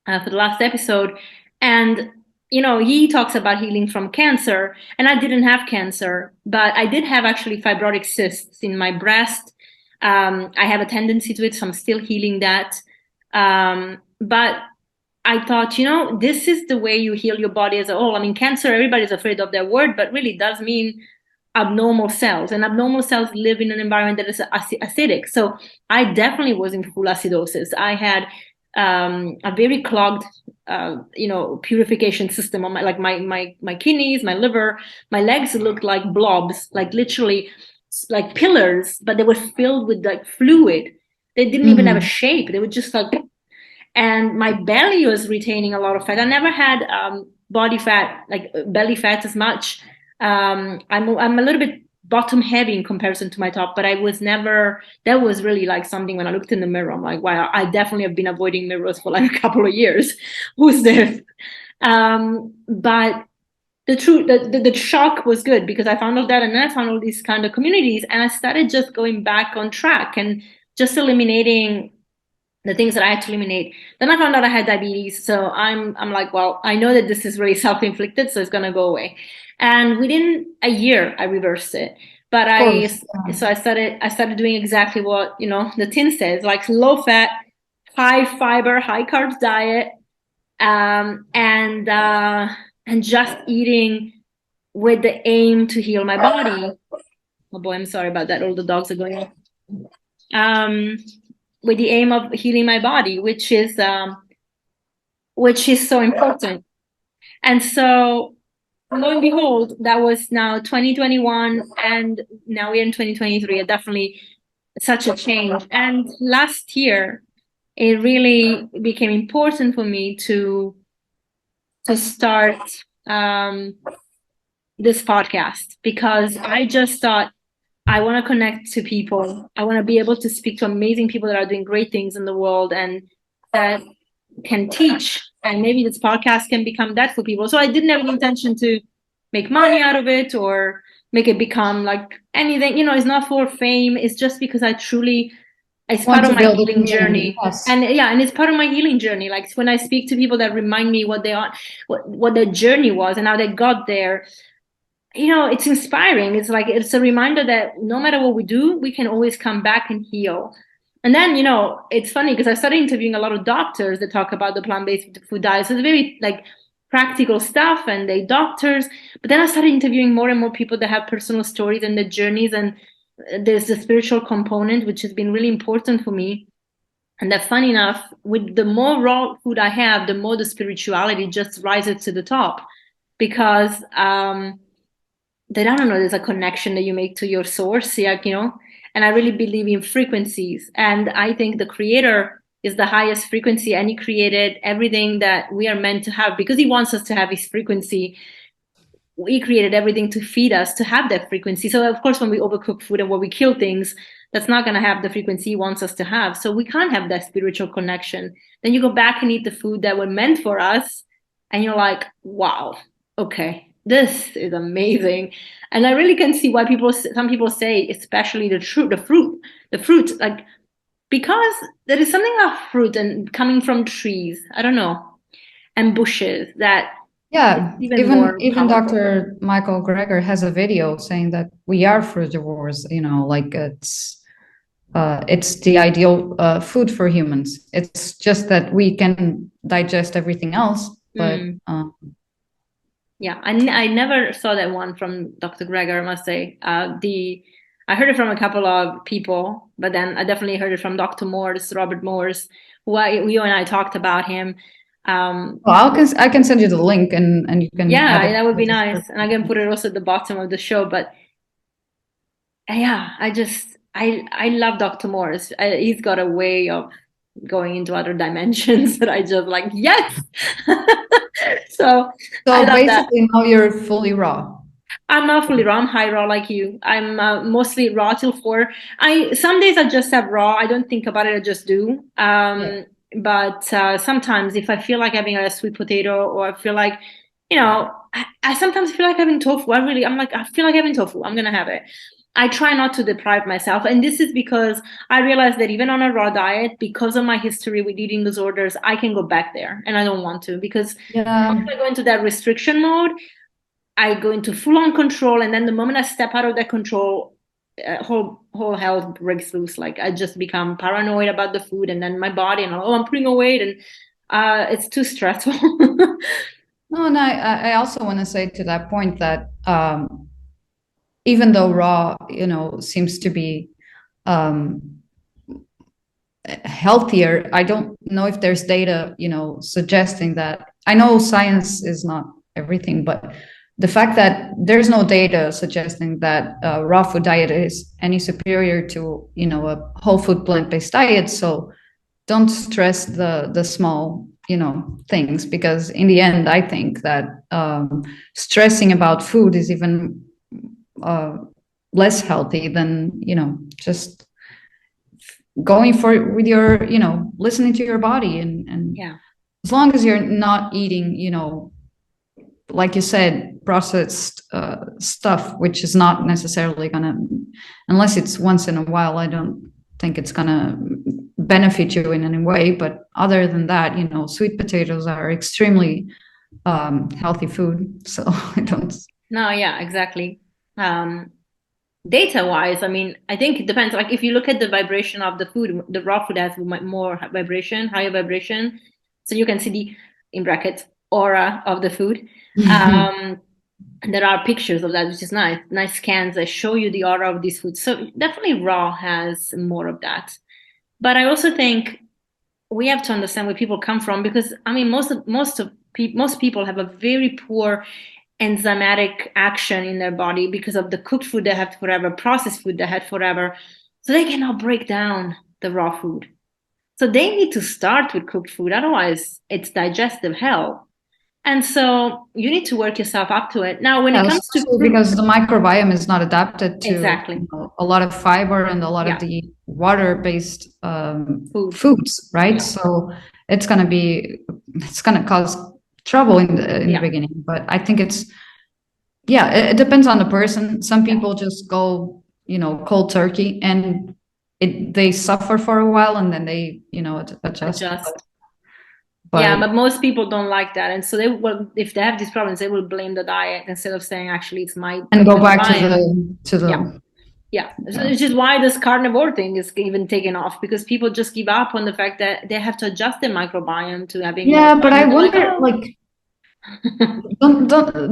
for the last episode. And he talks about healing from cancer, and I didn't have cancer, but I did have actually fibrotic cysts in my breast. I have a tendency to it, so I'm still healing that. But I thought, this is the way you heal your body as a whole. I mean, cancer, everybody's afraid of that word, but really does mean abnormal cells. And abnormal cells live in an environment that is acidic. So I definitely was in full acidosis. I had a very clogged, purification system on my kidneys, my liver. My legs looked like blobs, like literally like pillars, but they were filled with like fluid. They didn't even have a shape. They were just like... And my belly was retaining a lot of fat. I never had body fat, like belly fat, as much. I'm a little bit bottom heavy in comparison to my top, but I was never... That was really like something when I looked in the mirror, I'm like, wow, I definitely have been avoiding mirrors for like a couple of years. Who's this? But the shock was good, because I found out that, and then I found all these kind of communities, and I started just going back on track and just eliminating the things that I had to eliminate. Then I found out I had diabetes. So I'm like, well, I know that this is really self-inflicted, so it's going to go away. And within a year, I reversed it. But I started doing exactly what, the tin says, like low fat, high fiber, high carbs diet, and just eating with the aim to heal my body. Oh boy, I'm sorry about that. All the dogs are going off. With the aim of healing my body, which is so important. And so, lo and behold, that was now 2021, and now we're in 2023. Definitely such a change. And last year, it really became important for me to start this podcast, because I just thought, I want to connect to people. I want to be able to speak to amazing people that are doing great things in the world and that can teach. And maybe this podcast can become that for people. So I didn't have the intention to make money out of it or make it become like anything. It's not for fame. It's just because it's part of my healing journey. Yes. And it's part of my healing journey. Like when I speak to people that remind me what they are, what their journey was and how they got there. it's inspiring. It's like it's a reminder that no matter what we do, we can always come back and heal. And then, it's funny because I started interviewing a lot of doctors that talk about the plant-based food diet. So it's very like practical stuff and they doctors. But then I started interviewing more and more people that have personal stories and their journeys. And there's the spiritual component, which has been really important for me. And that funny enough, with the more raw food I have, the more the spirituality just rises to the top because that I don't know, there's a connection that you make to your source, yeah, and I really believe in frequencies. And I think the creator is the highest frequency, and he created everything that we are meant to have because he wants us to have his frequency. We created everything to feed us to have that frequency. So of course, when we overcook food and when we kill things, that's not going to have the frequency he wants us to have. So we can't have that spiritual connection. Then you go back and eat the food that were meant for us, and you're like, wow, okay, this is amazing. And I really can see why some people say, especially the fruit, like because there is something about fruit and coming from trees, I don't know, and bushes that Yeah, even more even powerful. Dr. Michael Greger has a video saying that we are frugivores, like it's the ideal food for humans. It's just that we can digest everything else, but Yeah, I never saw that one from Dr. Greger, I must say. I heard it from a couple of people, but then I definitely heard it from Dr. Morse, Robert Morse, you and I talked about him. well, I can send you the link and you can add Yeah, it that would to be the nice, and I can description. put it also at the bottom of the show. But yeah, I love Dr. Morse. He's got a way of going into other dimensions that I just like. Yes, so I So love that. basically now you're fully raw. I'm not fully raw. I'm high raw like you. I'm mostly raw till 4. I some days I just have raw. I don't think about it. I just do. Yeah. But sometimes if I feel like having a sweet potato, or I feel like, I sometimes feel like having tofu. I'm like, I feel like having tofu. I'm gonna have it. I try not to deprive myself, and this is because I realize that even on a raw diet, because of my history with eating disorders, I can go back there, and I don't want to because once Yeah. I go into that restriction mode, I go into full on control, and then the moment I step out of that control, whole hell breaks loose. Like I just become paranoid about the food, and then my body, and I'm putting on weight, and it's too stressful. No, and I also want to say to that point that even though raw, seems to be um, healthier, I don't know if there's data, suggesting that. I know science is not everything, but the fact that there's no data suggesting that raw food diet is any superior to, a whole food plant-based diet. So don't stress the small, things, because in the end, I think that stressing about food is even uh, less healthy than, just going for with your, listening to your body, and Yeah, as long as you're not eating, like you said, processed stuff, which is not necessarily gonna, unless it's once in a while, I don't think it's gonna benefit you in any way. But other than that, sweet potatoes are extremely healthy food. So I don't. no, yeah, exactly. Um, Data wise, I mean, I think it depends. Like if you look at the vibration of the food, the raw food has more vibration, higher vibration. So you can see the, in brackets, aura of the food. Um, and there are pictures of that, which is nice. Nice scans that show you the aura of this food. So definitely raw has more of that. But I also think we have to understand where people come from because I mean, most people have a very poor enzymatic action in their body because of the cooked food they had forever, processed food they had forever. So they cannot break down the raw food. So they need to start with cooked food, otherwise it's digestive hell. And so you need to work yourself up to it. Now, when it Yeah, comes to especially fruit, because the microbiome is not adapted to, exactly, a lot of fiber and a lot of yeah, the water-based food, foods, right? yeah, So it's gonna cause trouble in the yeah, beginning. But I think yeah, it depends on the person. Some yeah, people just go, cold turkey, and they suffer for a while, and then they, adjust. adjust. Yeah, But but most people don't like that, and so they will, if they have these problems, they will blame the diet instead of saying actually it's my and go back microbiome. to Yeah. the Yeah, so yeah. which is why this carnivore thing is even taken off, because people just give up on the fact that they have to adjust their microbiome to having more Yeah, but fun. I And they're like, wonder, oh. like,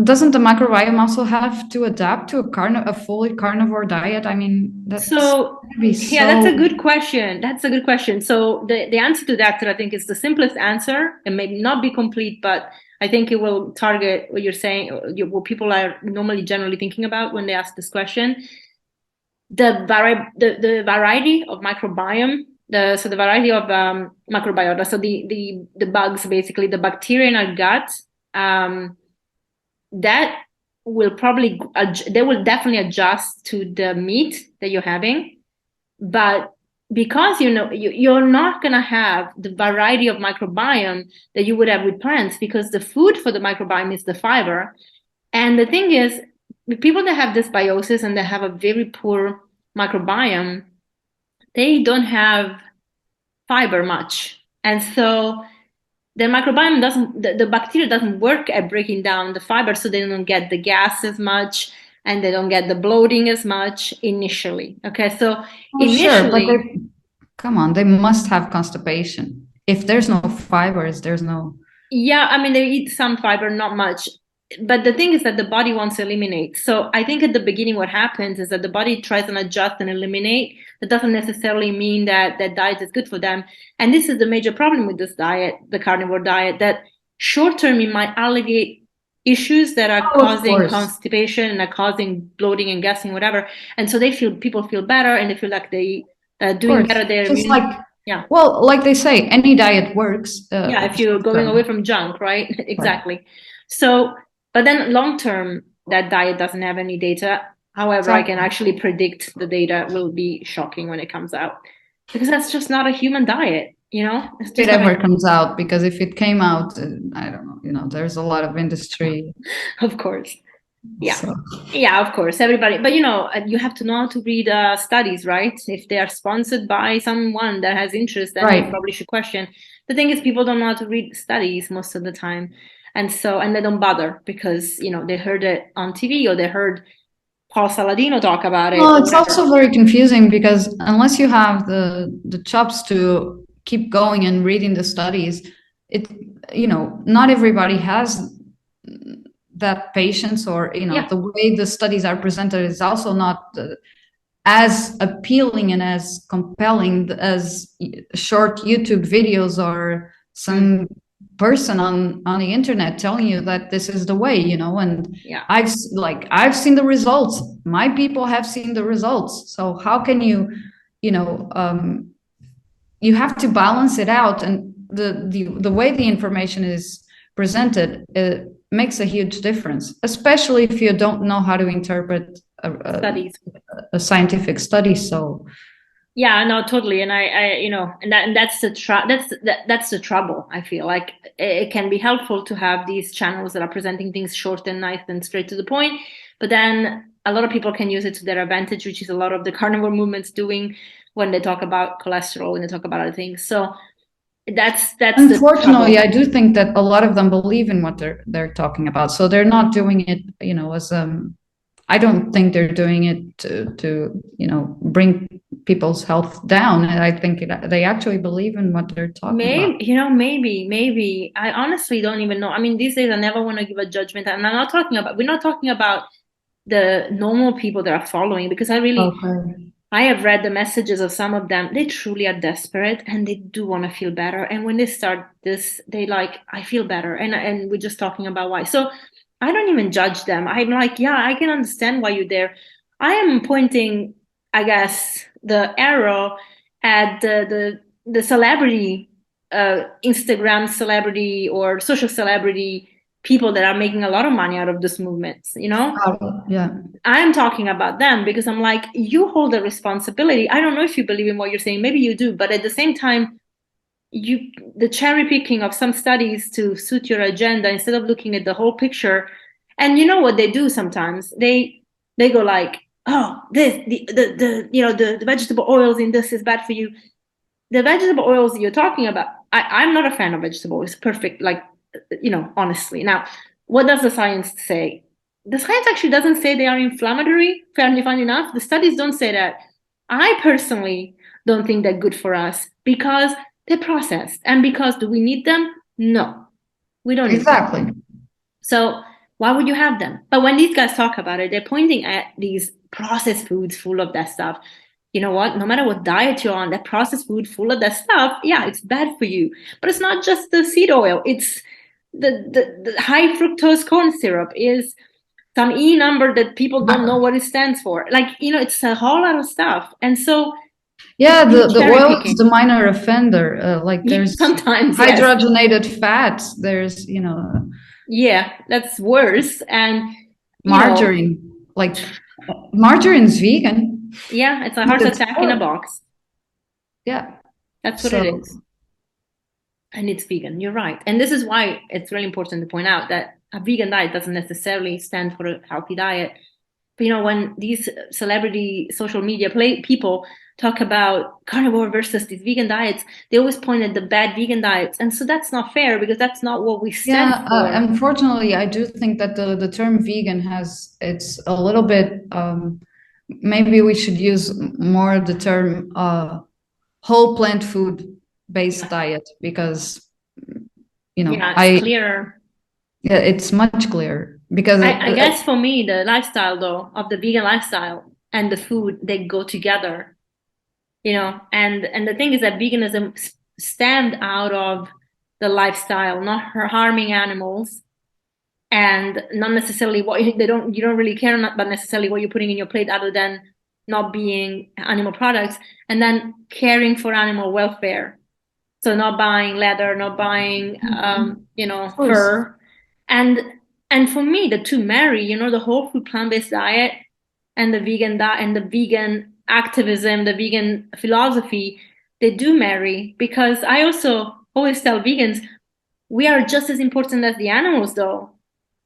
doesn't the microbiome also have to adapt to a fully carnivore diet? I mean, that's So gonna be yeah, that's a so. good question. That's a good question. So the answer to that I think is the simplest answer, and maybe not be complete, but I think it will target what you're saying, what people are normally generally thinking about when they ask this question. The variety of microbiome, the variety of microbiota, so the bugs, basically the bacteria in our gut, um, that will probably they will definitely adjust to the meat that you're having, but because you're not going to have the variety of microbiome that you would have with plants, because the food for the microbiome is the fiber. And the thing is, the people that have dysbiosis and that have a very poor microbiome, they don't have fiber much. And so the microbiome doesn't, the bacteria doesn't work at breaking down the fiber, so they don't get the gas as much and they don't get the bloating as much initially. Okay, so Oh, sure, but initially, come on, they must have constipation. If there's no fibers, there's no. yeah, I mean, they eat some fiber, not much. But the thing is that the body wants to eliminate. So I think at the beginning, what happens is that the body tries to adjust and eliminate. That doesn't necessarily mean that that diet is good for them. And this is the major problem with this diet, the carnivore diet, that short term it might alleviate issues that are Oh, of causing course, constipation and are causing bloating and gassing, whatever. And so people feel better, and they feel like they of doing course. better their Just immune. like, Yeah. well, like they say, any diet works. Yeah, if you're Short going away term. from junk, right? Right. Exactly. So, but then long term, that diet doesn't have any data. However, I can Exactly. actually predict the data will be shocking when it comes out, because that's just not a human diet, It's If it just not ever a, comes out, because if it came out, I don't know, there's a lot of industry. of course. Yeah. So, Yeah, of course, everybody. But you have to know how to read studies, right? If they are sponsored by someone that has interest, then you right. probably should question. The thing is, people don't know how to read studies most of the time. And they don't bother because, they heard it on TV or they heard Paul Saladino talk about it Well, or it's whatever. also very confusing because unless you have the chops to keep going and reading the studies, it not everybody has that patience, or Yeah. the way the studies are presented is also not as appealing and as compelling as short YouTube videos or some person on the internet telling you that this is the way, and Yeah. I've seen the results. My people have seen the results. So how can you, you have to balance it out, and the way the information is presented, it makes a huge difference, especially if you don't know how to interpret Studies. a scientific study. So Yeah, no, totally. And and that's that's the trouble. I feel like it can be helpful to have these channels that are presenting things short and nice and straight to the point. But then a lot of people can use it to their advantage, which is a lot of the carnivore movement's doing when they talk about cholesterol, when they talk about other things. So that's the unfortunately, trouble. I do think that a lot of them believe in what they're talking about. So they're not doing it, as I don't think they're doing it to bring people's health down. And I think they actually believe in what they're talking about. Maybe. I honestly don't even know. I mean, these days I never want to give a judgment. And we're not talking about the normal people that are following, because Okay. I have read the messages of some of them. They truly are desperate and they do want to feel better. And when they start this, they like, I feel better. And we're just talking about why. So I don't even judge them. I'm like, yeah, I can understand why you're there. I am pointing, I guess, the arrow at the celebrity, Instagram celebrity or social celebrity people that are making a lot of money out of this movement, Yeah. I'm talking about them because I'm like, you hold a responsibility. I don't know if you believe in what you're saying. Maybe you do, but at the same time, the cherry picking of some studies to suit your agenda instead of looking at the whole picture. And you know what they do sometimes? They go like, oh, this the vegetable oils in this is bad for you. The vegetable oils you're talking about I'm not a fan of vegetables. Perfect, like, honestly. Now, what does the science say? The science actually doesn't say they are inflammatory, fairly fun enough. The studies don't say that. I personally don't think they're good for us because they're processed. And because do we need them? No, we don't need them. Exactly. So why would you have them? But when these guys talk about it, they're pointing at these processed foods full of that stuff. You know what? No matter what diet you're on, that processed food full of that stuff, yeah, it's bad for you. But it's not just the seed oil. It's the high fructose corn syrup is some E number that people don't know what it stands for. Like, it's a whole lot of stuff. And so yeah, it's the cherry oil picking. is the minor offender. Like there's sometimes, yes. hydrogenated fats. There's Yeah, that's worse. And margarine. Like margarine's vegan. Yeah, it's a heart attack in a box. Yeah, that's what it is. And it's vegan. You're right. And this is why it's really important to point out that a vegan diet doesn't necessarily stand for a healthy diet. But when these celebrity social media people talk about carnivore versus these vegan diets, they always point at the bad vegan diets. And so that's not fair because that's not what we stand for. Unfortunately, I do think that the term vegan it's a little bit, maybe we should use more the term whole plant food based diet, because it's clearer. Yeah, it's much clearer because I guess for me, the lifestyle though of the vegan lifestyle and the food, they go together, and the thing is that veganism stemmed out of the lifestyle, not harming animals, and not necessarily you don't really care about necessarily what you're putting in your plate, other than not being animal products, and then caring for animal welfare. So not buying leather, not buying fur. And for me, the two marry, the whole food plant-based diet and the vegan diet and the vegan activism, the vegan philosophy, they do marry, because I also always tell vegans, we are just as important as the animals though.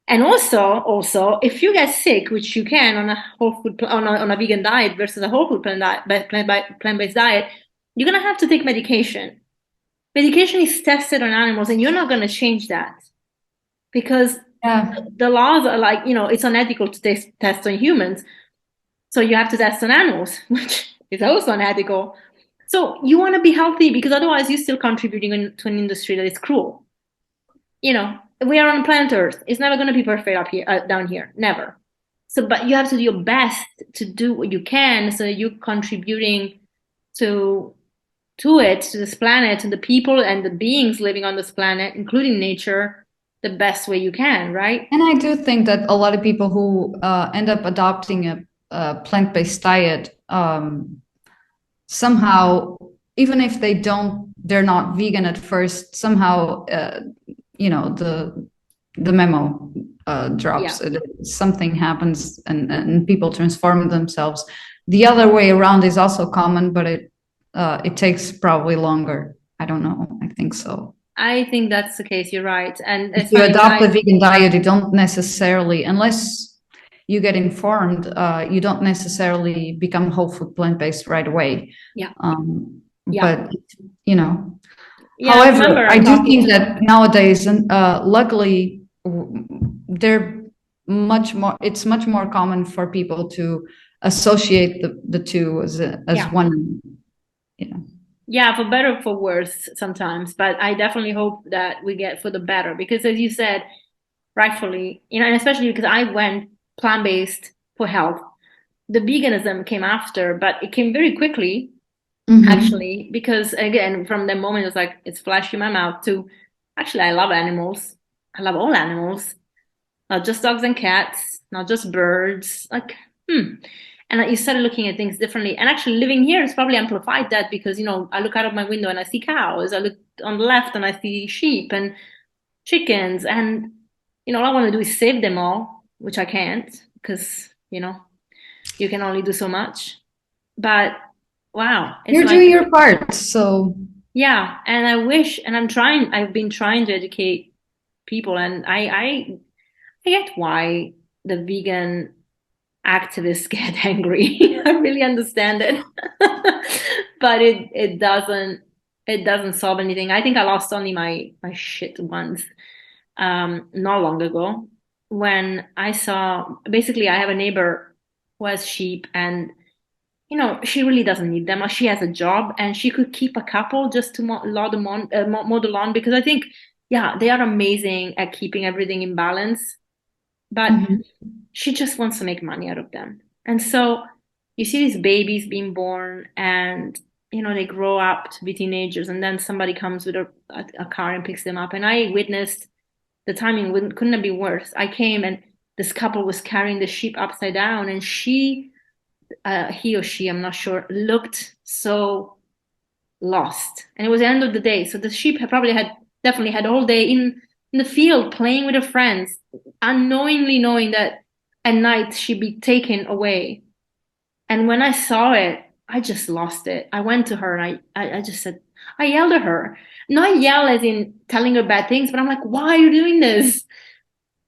And also, if you get sick, which you can on a whole food on a vegan diet versus a whole food plant-based diet, you're gonna have to take medication. Medication is tested on animals, and you're not gonna change that because the laws are like, it's unethical to test on humans, so you have to test on animals, which is also unethical. So you want to be healthy, because otherwise you're still contributing to an industry that is cruel. We are on planet Earth. It's never going to be perfect up here, down here, never. So, but you have to do your best to do what you can, so you're contributing to this planet, to the people and the beings living on this planet, including nature, the best way you can, right? And I do think that a lot of people who end up adopting a plant-based diet, somehow, even if they're not vegan at first, somehow the memo drops. Something happens and people transform themselves. The other way around is also common, but it takes probably longer. I don't know. I think so. I think that's the case. You're right. And if you adopt a vegan diet, you don't necessarily, unless you get informed, you don't necessarily become whole food plant-based right away. But however, I do think that nowadays, luckily, they're it's much more common for people to associate the two as one, Yeah, for better or for worse sometimes, but I definitely hope that we get for the better, because as you said, rightfully, and especially because I went plant-based for health. The veganism came after, but it came very quickly, actually, because again, from the moment it was like, it's flesh in my mouth, to actually, I love animals. I love all animals, not just dogs and cats, not just birds, and you started looking at things differently. And actually living here has probably amplified that, because, I look out of my window and I see cows. I look on the left and I see sheep and chickens. And, all I want to do is save them all, which I can't, because, you can only do so much. But wow. You're doing your part, so. Yeah. And I wish, and I've been trying to educate people, and I get why the vegan activists get angry. I really understand it. But it doesn't it doesn't solve anything. I think I lost only my shit once, not long ago, when I saw, basically I have a neighbor who has sheep, and she really doesn't need them. She has a job and she could keep a couple just to mow the lawn, because I think, yeah, they are amazing at keeping everything in balance, but Mhm. she just wants to make money out of them. And so you see these babies being born, and they grow up to be teenagers, and then somebody comes with a car and picks them up. And I witnessed, the timing couldn't have been worse. I came, and this couple was carrying the sheep upside down, and he or she, I'm not sure, looked so lost. And it was the end of the day. So the sheep definitely had a whole day in the field playing with her friends, unknowingly knowing that at night she'd be taken away. And when I saw it, I just lost it. I went to her and I just said, I yelled at her. Not yell as in telling her bad things, but I'm like, why are you doing this?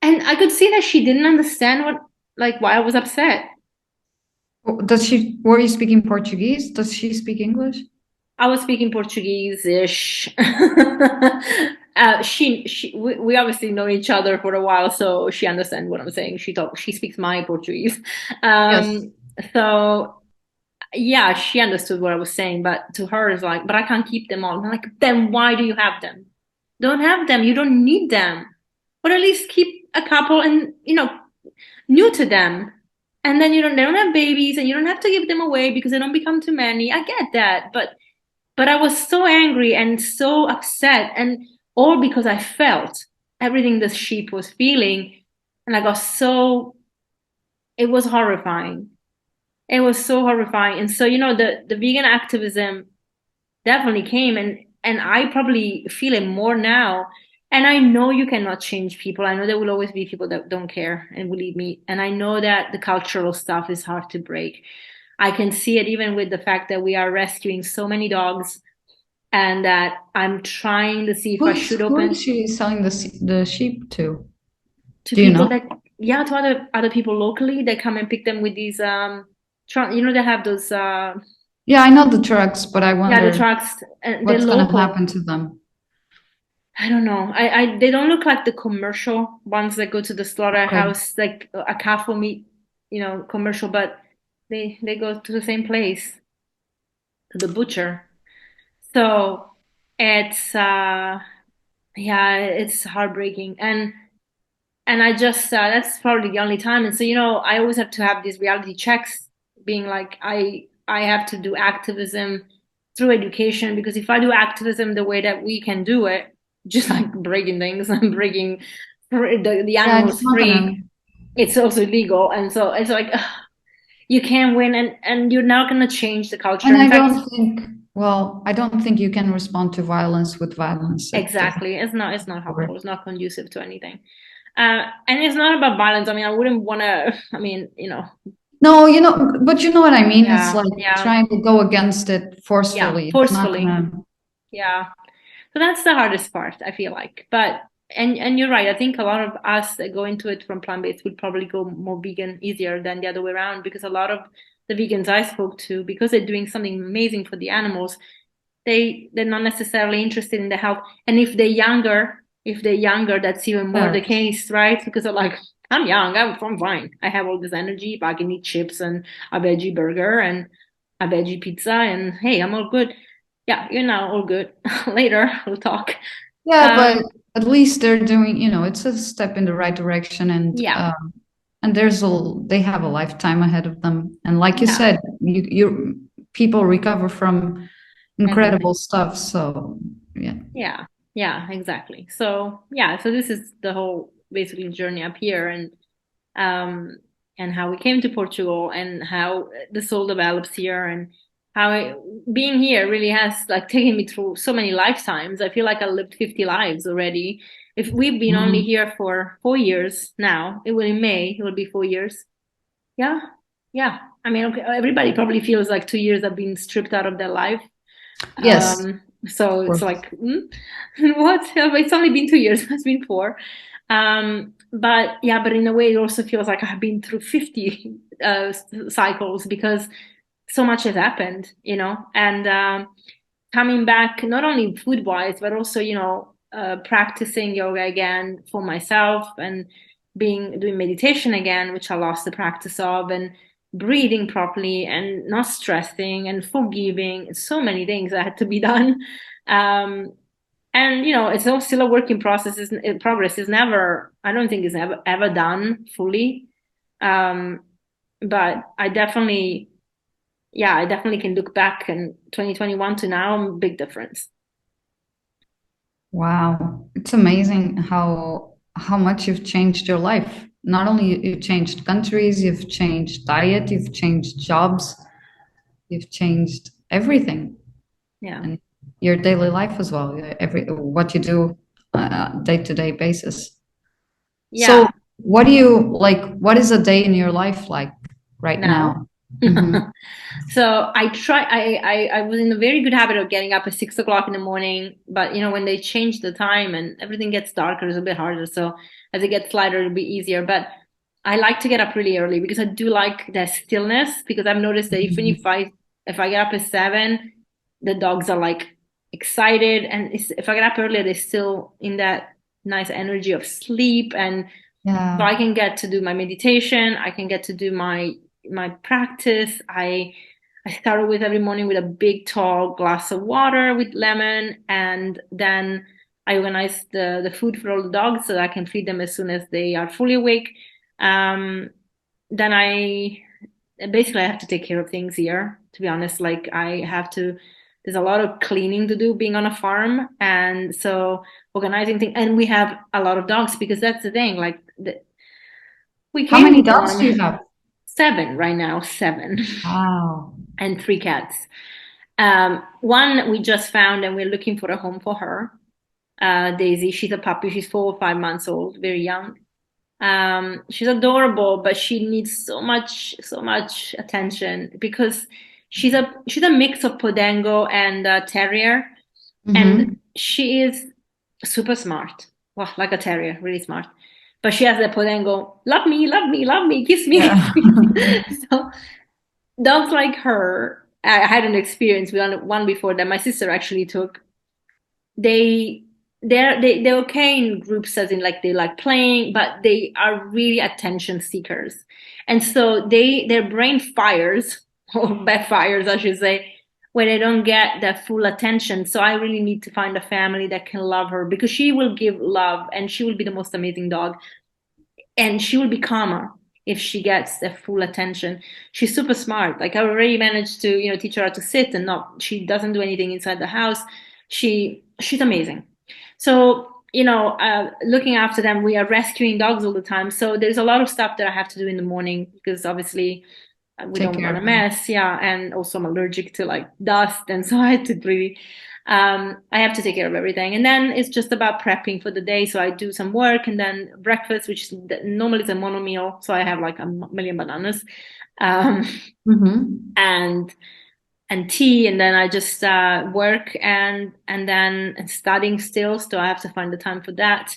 And I could see that she didn't understand why I was upset. Were you speaking Portuguese? Does she speak English? I was speaking Portuguese-ish. We obviously know each other for a while, so she understands what I'm saying. She speaks my Portuguese. Yes. So yeah, she understood what I was saying, but to her it's like, but I can't keep them all. I'm like, then why do you have them? Don't have them. You don't need them. But at least keep a couple and, new to them. And then they don't have babies and you don't have to give them away because they don't become too many. I get that, but I was so angry and so upset, and all because I felt everything the sheep was feeling. And I got it was horrifying. It was so horrifying. And so, the vegan activism definitely came, and I probably feel it more now. And I know you cannot change people. I know there will always be people that don't care and will eat meat. And I know that the cultural stuff is hard to break. I can see it even with the fact that we are rescuing so many dogs, and that I'm trying to see if I should Who is open she selling the sheep to? to Do you people know? that, yeah, to other people locally. They come and pick them with these they have those Yeah, I know the trucks, but I yeah, the wonder trucks, and they're what's gonna local. happen to them. I don't know. They don't look like the commercial ones that go to the Okay. slaughterhouse, like a calf for meat, commercial, but they go to the same place, to the butcher. So it's yeah, it's heartbreaking. And I just that's probably the only time. And so, I always have to have these reality checks, being like, I have to do activism through education, because if I do activism the way that we can do it, just like breaking things and breaking the Yeah, it's animals not gonna. free, it's also illegal. And so it's like, ugh, you can't win, and you're not going to change the culture. And In fact, I don't think you can respond to violence with violence. It doesn't exactly, it's not work. helpful. It's not conducive to anything. And it's not about violence. I mean, I wouldn't want to. I mean, No, but you know what I mean? It's yeah, like yeah, trying to go against it yeah, forcefully. It's not forcefully. gonna. Yeah. So that's the hardest part, I feel like. But and you're right. I think a lot of us that go into it from plant-based would probably go more vegan easier than the other way around, because a lot of the vegans I spoke to, because they're doing something amazing for the animals, they're not necessarily interested in the health. And if they're younger, that's even more the Correct. case, right? Because they're like, I'm young, I'm fine. I have all this energy, but I can eat chips and a veggie burger and a veggie pizza, and hey, I'm all good. Yeah, you're now all good. Later, we'll talk. Yeah, but Um, at least they're doing, it's a step in the right direction, yeah, and they have a lifetime ahead of them. And like you yeah, said, you people recover from incredible everything. stuff. So yeah. Yeah, yeah, exactly. So yeah, so this is the whole basically journey up here, um, and how we came to Portugal, and how the soul develops here, and how being here really has like taken me through so many lifetimes. I feel like I lived 50 lives already. If we've been only Mhm. here for 4 years now, it will in May, it will be 4 years. Yeah, yeah. I mean, okay, everybody probably feels like 2 years have been stripped out of their life. Yes, So of it's course. like, what? It's only been 2 years. It's been four. But yeah, but in a way, it also feels like I've been through 50 cycles, because so much has happened, and coming back, not only food wise, but also, practicing yoga again for myself and doing meditation again, which I lost the practice of, and breathing properly and not stressing and forgiving. So many things that had to be done. Um, and it's all still a work in process. Progress is never, I don't think, is ever done fully. Um, but I definitely can look back in 2021 to now, big difference. Wow, it's amazing how much you've changed your life. Not only you've changed countries, you've changed diet, you've changed jobs, you've changed everything, Yeah. and your daily life as well. Every what you do day to day basis. So, Yeah. what do you like? What is a day in your life like right Now. now? Hmm. So I was in a very good habit of getting up at 6 o'clock in the morning, but when they change the time and everything gets darker, it's a bit harder. So as it gets lighter, it'll be easier. But I like to get up really early because I do like that stillness, because I've noticed that even if I get up at 7, the dogs are like excited, and if I get up earlier, they're still in that nice energy of sleep, and so Yeah. I can get to do my meditation. I can get to do my practice. I started with every morning with a big tall glass of water with lemon, and then I organize the food for all the dogs so that I can feed them as soon as they are fully awake. Um, then I have to take care of things here. To be honest, like I have to. There's a lot of cleaning to do being on a farm, and so organizing things. And we have a lot of dogs because that's the thing. Like we How came many here dogs do you on have? 7 right now, 7, Wow. and 3 cats. One we just found, and we're looking for a home for her. Daisy, she's a puppy. She's 4 or 5 months old, very young. She's adorable, but she needs so much attention because she's a mix of Podengo and Terrier, and Mm-hmm. she is super smart. Well, like a terrier, really smart. But she has the Podengo, love me, love me, love me, kiss me, Yeah. kiss me. So dogs like her, I had an experience with one before that my sister actually took. They they're okay in groups, as in like they like playing, but they are really attention seekers, and so their brain fires or backfires, I should say, when they don't get that full attention. So I really need to find a family that can love her, because she will give love and she will be the most amazing dog, and she will be calmer if she gets the full attention. She's super smart. Like I already managed to, teach her how to sit and not. She doesn't do anything inside the house. She's amazing. So looking after them, we are rescuing dogs all the time. So there's a lot of stuff that I have to do in the morning because obviously we Take don't care want to of them. mess. Yeah, and also I'm allergic to like dust, and so I had to really I have to take care of everything. And then it's just about prepping for the day. So I do some work, and then breakfast, which normally is a mono meal. So I have like a million bananas, um, Mm-hmm. and tea, and then I just work, and then studying still. So I have to find the time for that.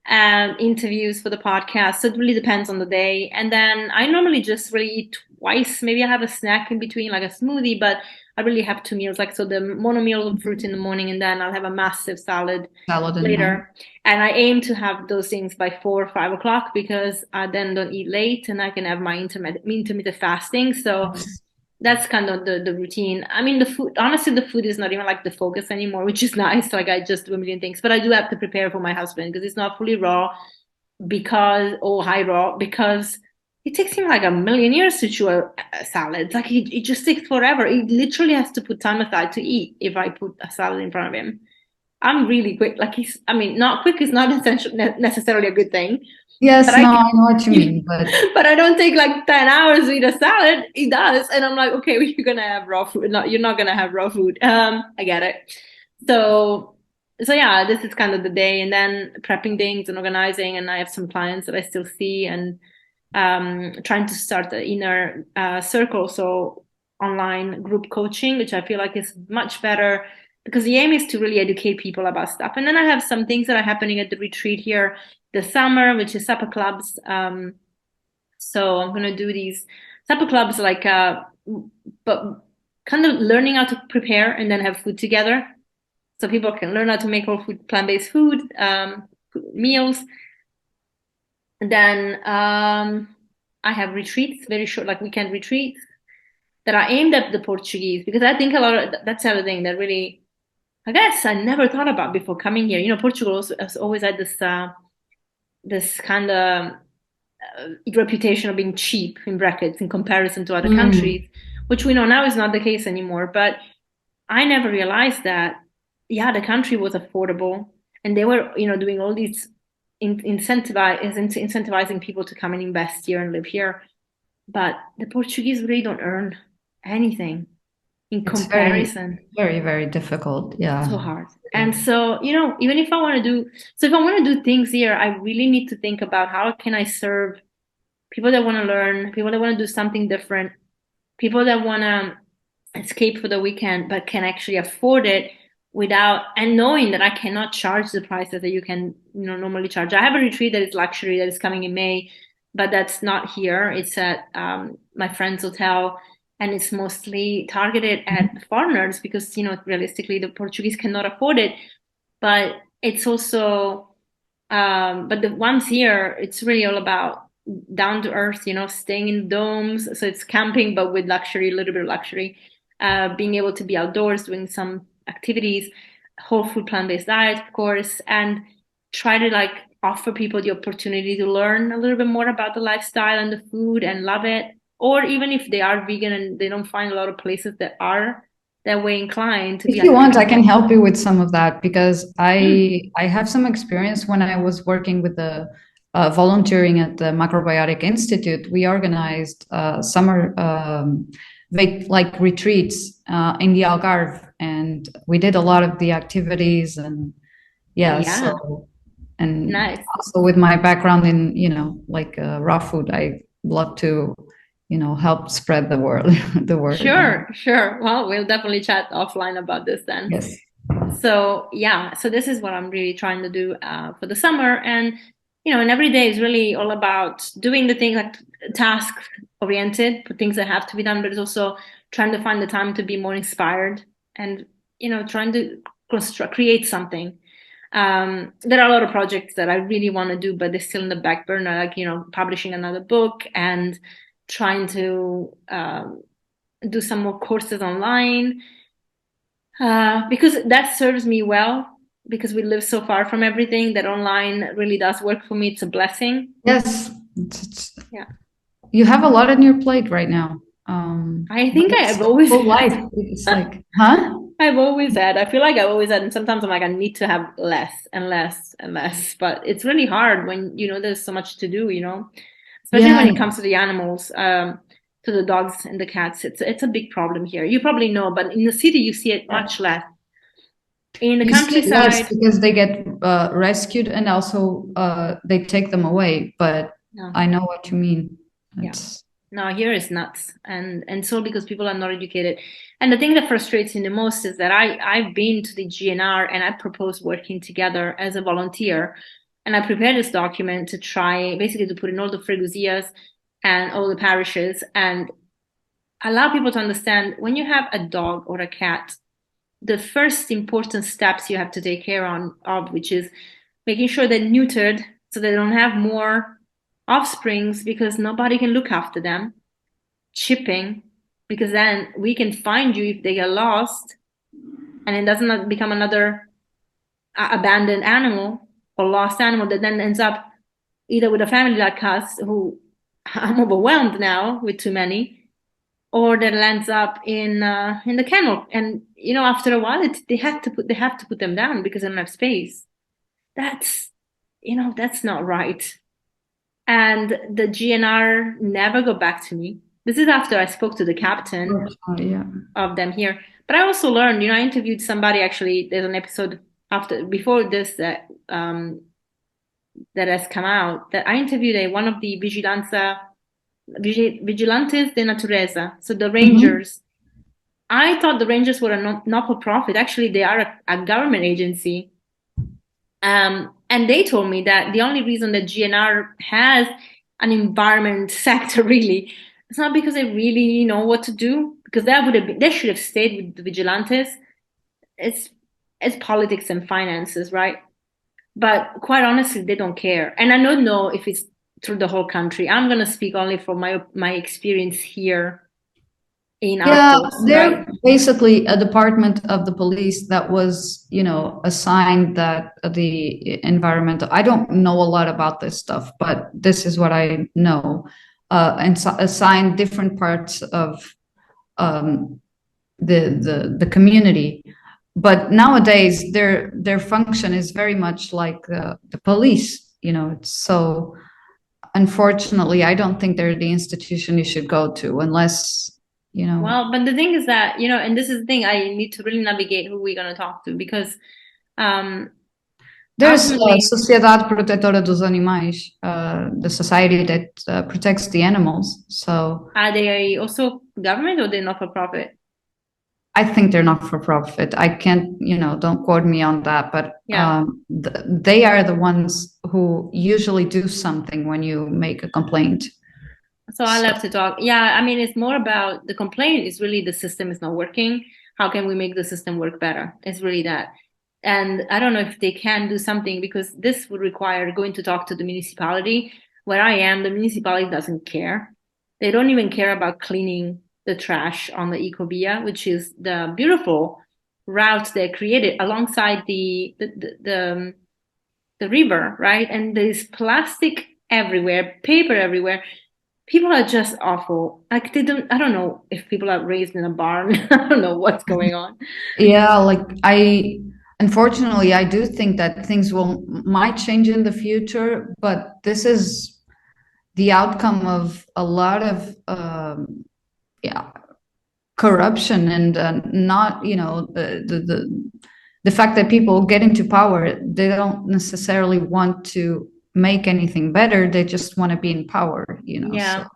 And interviews for the podcast. So it really depends on the day. And then I normally just really eat twice. Maybe I have a snack in between, like a smoothie, but I really have 2 meals. Like, so the mono meal of fruit in the morning, and then I'll have a massive salad Salad in the night. later. And I aim to have those things by 4 or 5 o'clock, because I then don't eat late and I can have my intermittent fasting. So Yes. that's kind of the routine. I mean, the food, honestly, the food is not even like the focus anymore, which is nice. Like I just do a million things, but I do have to prepare for my husband because it's not fully raw, because, or high raw, because it takes him like a million years to chew a salad. Like it just takes forever. He literally has to put time aside to eat if I put a salad in front of him. I'm really quick. Like I mean, not quick is not necessarily a good thing, but Yes, I no, can, I know what you mean, but but I don't take like 10 hours to eat a salad. He does. And I'm like, okay, well, you're gonna have raw food. No, you're not gonna have raw food. I get it. So yeah, this is kind of the day, and then prepping things and organizing, and I have some clients that I still see, and trying to start the inner circle. So online group coaching, which I feel like is much better, because the aim is to really educate people about stuff. And then I have some things that are happening at the retreat here this summer, which is supper clubs. So I'm gonna do these supper clubs, like but kind of learning how to prepare and then have food together. So people can learn how to make whole food, plant-based food, meals. And then I have retreats, very short, like weekend retreats that are aimed at the Portuguese, because I think a lot of that's the other thing that really, I guess I never thought about before coming here. You know, Portugal also has always had this kind of reputation of being cheap in brackets in comparison to other countries, which we know now is not the case anymore. But I never realized that, yeah, the country was affordable and they were, you know, doing all these incentivizing people to come and invest here and live here. But the Portuguese really don't earn anything in comparison. Very, very difficult. Yeah. So hard. And so, you know, even if I want to do, so if I want to do things here, I really need to think about how can I serve people that want to learn, people that want to do something different, people that want to escape for the weekend, but can actually afford it without, and knowing that I cannot charge the prices that you can, you know, normally charge. I have a retreat that is luxury that is coming in May, but that's not here. It's at my friend's hotel. And it's mostly targeted at foreigners because, you know, realistically, the Portuguese cannot afford it. But it's also, but the ones here, it's really all about down to earth, you know, staying in domes. So it's camping, but with luxury, a little bit of luxury, being able to be outdoors, doing some activities, whole food, plant-based diet, of course, and try to like offer people the opportunity to learn a little bit more about the lifestyle and the food and love it. Or even if they are vegan and they don't find a lot of places that are that way inclined to if you want, I can help you with some of that because I have some experience when I was working with the volunteering at the Macrobiotic Institute. We organized summer like retreats in the Algarve, and we did a lot of the activities and so and nice. Also with my background in, you know, like raw food, I love to, you know, help spread the word. Sure. Well, we'll definitely chat offline about this then. Yes. So yeah, so this is what I'm really trying to do for the summer, and you know, and every day is really all about doing the things like task oriented, for things that have to be done, but it's also trying to find the time to be more inspired and, you know, trying to create something. There are a lot of projects that I really want to do, but they're still in the back burner, like, you know, publishing another book and trying to do some more courses online because that serves me well, because we live so far from everything that online really does work for me. It's a blessing. Yes. Yeah. You have a lot on your plate right now. I think I've always life. It's like, huh? I've always had. I feel like I've always had, and sometimes I'm like, I need to have less and less and less. But it's really hard when, you know, there's so much to do, you know, especially when it comes to the animals, to the dogs and the cats. It's a big problem here. You probably know, but in the city you see it much less. In the countryside, because they get rescued and also they take them away. But I know what you mean. No, here is nuts, and so because people are not educated. And the thing that frustrates me the most is that I've been to the GNR and I proposed working together as a volunteer, and I prepared this document to try basically to put in all the freguesias and all the parishes and allow people to understand when you have a dog or a cat, the first important steps you have to take care of, which is making sure they're neutered so they don't have more offsprings because nobody can look after them. Chipping, because then we can find you if they get lost and it doesn't become another abandoned animal or lost animal that then ends up either with a family like us, who I'm overwhelmed now with too many, or that lands up in the kennel. And, you know, after a while they have to put them down because they don't have space. That's, you know, that's not right. And the GNR never got back to me. This is after I spoke to the captain of them here. But I also learned, you know, I interviewed somebody, actually, there's an episode before this that has come out, that I interviewed one of the Vigilantes de Natureza, so the rangers. I thought the rangers were a not-for-profit. Actually, they are a government agency. And they told me that the only reason that GNR has an environment sector, really, it's not because they really know what to do. because that would have been, they should have stayed with the vigilantes. It's it's politics and finances, right? But quite honestly, they don't care. And I don't know if it's through the whole country. I'm gonna speak only from my experience here in our Yeah, post, right? they're basically a department of the police that was, assigned that the environmental. I don't know a lot about this stuff, but this is what I know. And assigned different parts of um, the community. But nowadays, their function is very much like the police. It's so. Unfortunately, I don't think they're the institution you should go to unless. Well, but the thing is that, and this is the thing, I need to really navigate who we're gonna talk to because um There's ultimately, Sociedade Protetora dos Animais, the society that protects the animals. So are they also government or they're not for profit? I think they're not for profit. I can't, don't quote me on that, but Yeah. they are the ones who usually do something when you make a complaint. So I'll So have to talk. Yeah, I mean, it's more about the complaint is really the system is not working. How can we make the system work better? It's really that. And I don't know if they can do something because this would require going to talk to the municipality. Where I am, the municipality doesn't care. They don't even care about cleaning the trash on the Ecovia, which is the beautiful route they created alongside the river, right? And there's plastic everywhere, paper everywhere. People are just awful. Like they don't, I don't know if people are raised in a barn. I don't know what's going on. yeah, like unfortunately, I do think that things might change in the future, but this is the outcome of a lot of yeah, corruption and not, the fact that people get into power, they don't necessarily want to make anything better. They just want to be in power, so. Yeah.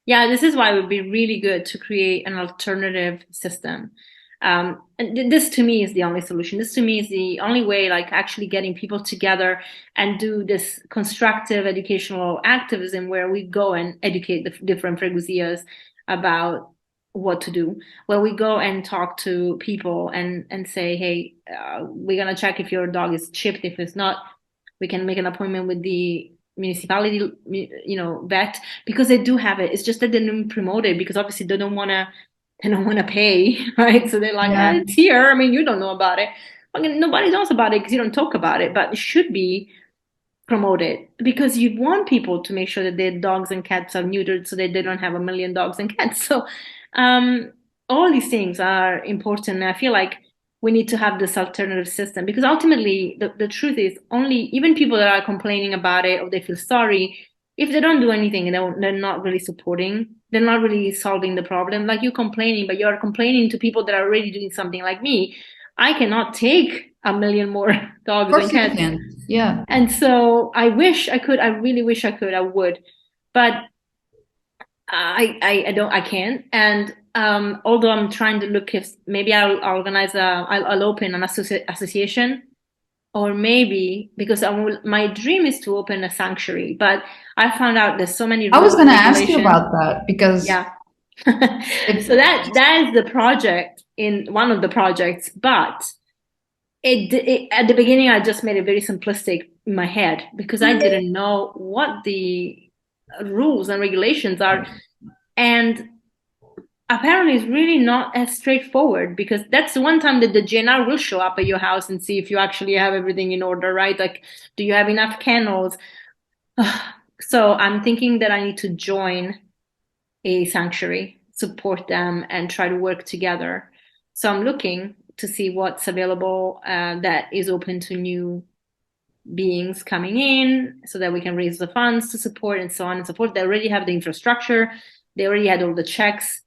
Yeah, this is why it would be really good to create an alternative system. And this to me is the only solution. This to me is the only way, like actually getting people together and do this constructive educational activism where we go and educate the different freguesias about what to do, where we go and talk to people and say, hey, we're gonna check if your dog is chipped. If it's not, we can make an appointment with the municipality, vet, because they do have it. It's just that they don't promote it because obviously they don't want to pay, right? So they're like, Yeah, it's here. I mean, you don't know about it. Fucking nobody knows about it because you don't talk about it, but it should be promoted because you want people to make sure that their dogs and cats are neutered so that they don't have a million dogs and cats. So um, all these things are important. And I feel like we need to have this alternative system because ultimately the truth is only even people that are complaining about it or they feel sorry, if they don't do anything, they're not really supporting, they're not really solving the problem. Like you're complaining, but you're complaining to people that are already doing something like me. I cannot take a million more of dogs and course you cats. can. Yeah. And so I wish I could, I really wish I could, I would. But I don't, I can't. And although I'm trying to look if maybe I'll organize I'll open an association, or maybe because my dream is to open a sanctuary, but I found out there's so many I was rules going and to ask you regulations. about that because Yeah. So that is the project in one of the projects, but at the beginning I just made it very simplistic in my head because I didn't know what the rules and regulations are, and apparently it's really not as straightforward because that's the one time that the GNR will show up at your house and see if you actually have everything in order, right? Like, do you have enough kennels? So I'm thinking that I need to join a sanctuary, support them, and try to work together. So I'm looking to see what's available that is open to new beings coming in so that we can raise the funds to support and so on and so forth. They already have the infrastructure. They already had all the checks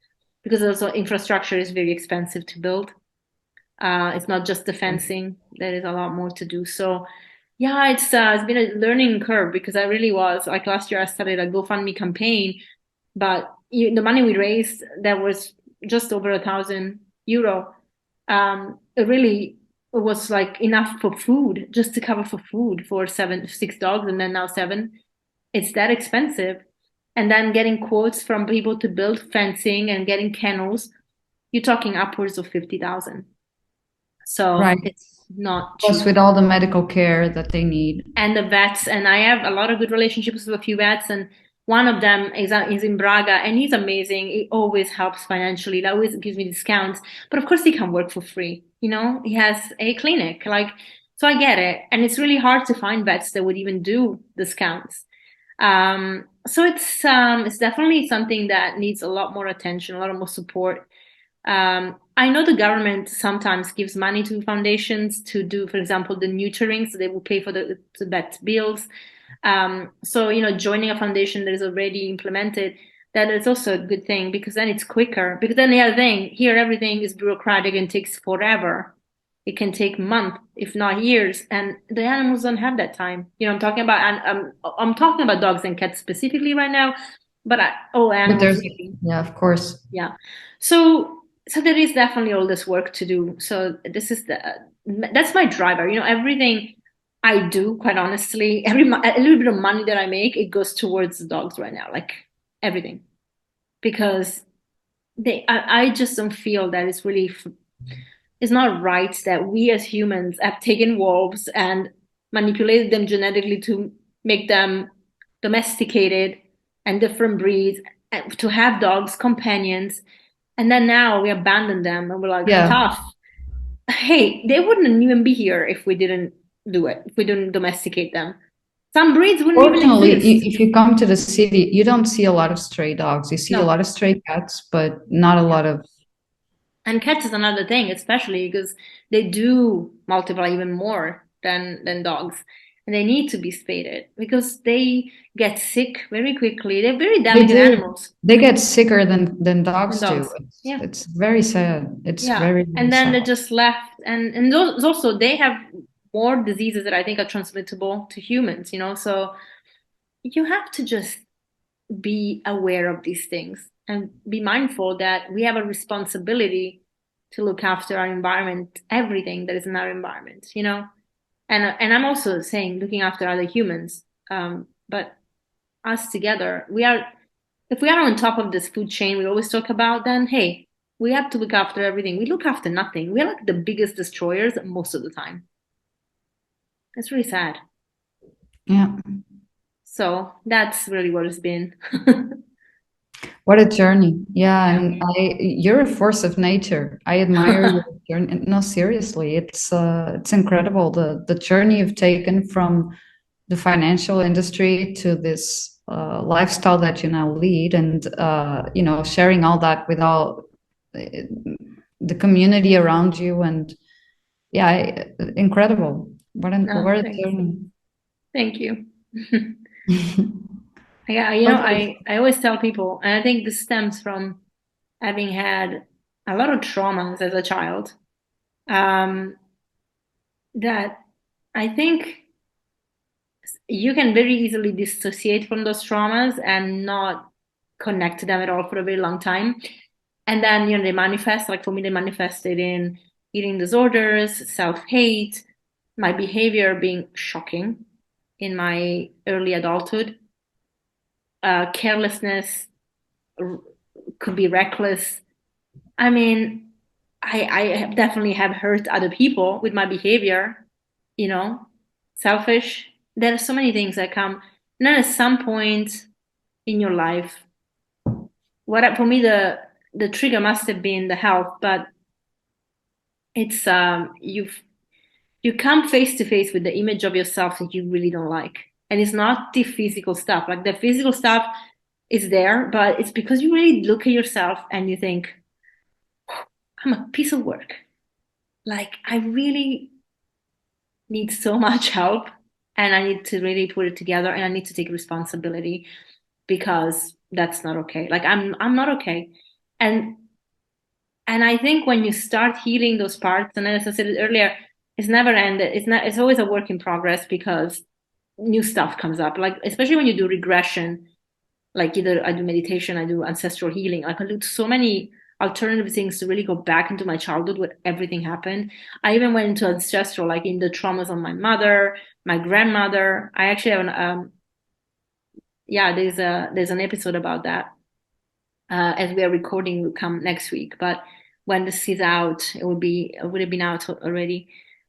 because also infrastructure is very expensive to build. It's not just the fencing. There is a lot more to do. So yeah, it's been a learning curve because I really was like last year I started a GoFundMe campaign, but the money we raised that was just over €1,000. It really was like enough for food, just to cover for food for 6 dogs and then now 7. It's that expensive. And then getting quotes from people to build fencing and getting kennels. you're talking upwards of 50,000. So Right. it's not Plus, cheap. with all the medical care that they need. And the vets, and I have a lot of good relationships with a few vets, and one of them is in Braga, and he's amazing. He always helps financially. He always gives me discounts, but of course he can work for free. You know, he has a clinic, like, so I get it, and it's really hard to find vets that would even do discounts. So it's definitely something that needs a lot more attention, a lot more support. I know the government sometimes gives money to foundations to do, for example, the neutering, so they will pay for the vet bills. So, you know, joining a foundation that is already implemented, that is also a good thing because then it's quicker. Because then the other thing, here everything is bureaucratic and takes forever. It can take months, if not years, and the animals don't have that time. You know, I'm talking about, and I'm talking about dogs and cats specifically right now, but all But animals there's, really. yeah, of course. Yeah. So there is definitely all this work to do. So this is that's my driver. You know, everything I do, quite honestly, a little bit of money that I make, it goes towards the dogs right now, like everything, because I just don't feel that it's not right that we as humans have taken wolves and manipulated them genetically to make them domesticated and different breeds, and to have dogs companions, and then now we abandon them and we're like, Yeah. tough. Hey, they wouldn't even be here if we didn't do it, if we didn't domesticate them. Some breeds wouldn't even Fortunately, exist. if you come to the city, you don't see a lot of stray dogs. You see a No. lot of stray cats, but not a Yeah. lot of. And cats is another thing, especially because they do multiply even more than dogs. And they need to be spaded because they get sick very quickly. They're very They delicate do. animals They get sicker than than dogs do. dogs. Yeah. It's very sad. It's Yeah. very, very And then sad. they just left. And those also, they have more diseases that I think are transmittable to humans, you know? So you have to just be aware of these things and be mindful that we have a responsibility to look after our environment, everything that is in our environment, you know? And I'm also saying looking after other humans. But us together, if we are on top of this food chain we always talk about, then hey, we have to look after everything. We look after nothing. We're like the biggest destroyers most of the time. It's really sad. Yeah. So that's really what it's been. What a journey. Yeah, Yeah. and you're a force of nature. I admire your journey. No, seriously, it's incredible the journey you've taken from the financial industry to this lifestyle that you now lead, and sharing all that with all uh, the community around you, and yeah, incredible. No, What a thanks. journey. Thank you. Yeah, you know, Okay. I always tell people, and I think this stems from having had a lot of traumas as a child, um, that I think you can very easily dissociate from those traumas and not connect to them at all for a very long time. And then, you know, they manifest, like for me, they manifested in eating disorders, self-hate, my behavior being shocking in my early adulthood, carelessness, could be reckless. I mean, I definitely have hurt other people with my behavior, you know, selfish. There are so many things that come. And then at some point in your life, for me the trigger must have been the health, but it's you come face to face with the image of yourself that you really don't like. And it's not the physical stuff. Like the physical stuff is there, but it's because you really look at yourself and you think, I'm a piece of work. Like I really need so much help and I need to really put it together and I need to take responsibility because that's not okay. Like I'm not okay. And and I think when you start healing those parts, and as I said earlier, it's never ended. It's always a work in progress because new stuff comes up. Like especially when you do regression, like either I do meditation, I do ancestral healing. Like I do so many alternative things to really go back into my childhood where everything happened. I even went into ancestral, like in the traumas of my mother, my grandmother. I actually have there's an episode about that. As we are recording will come next week, but when this is out, it would have been out already.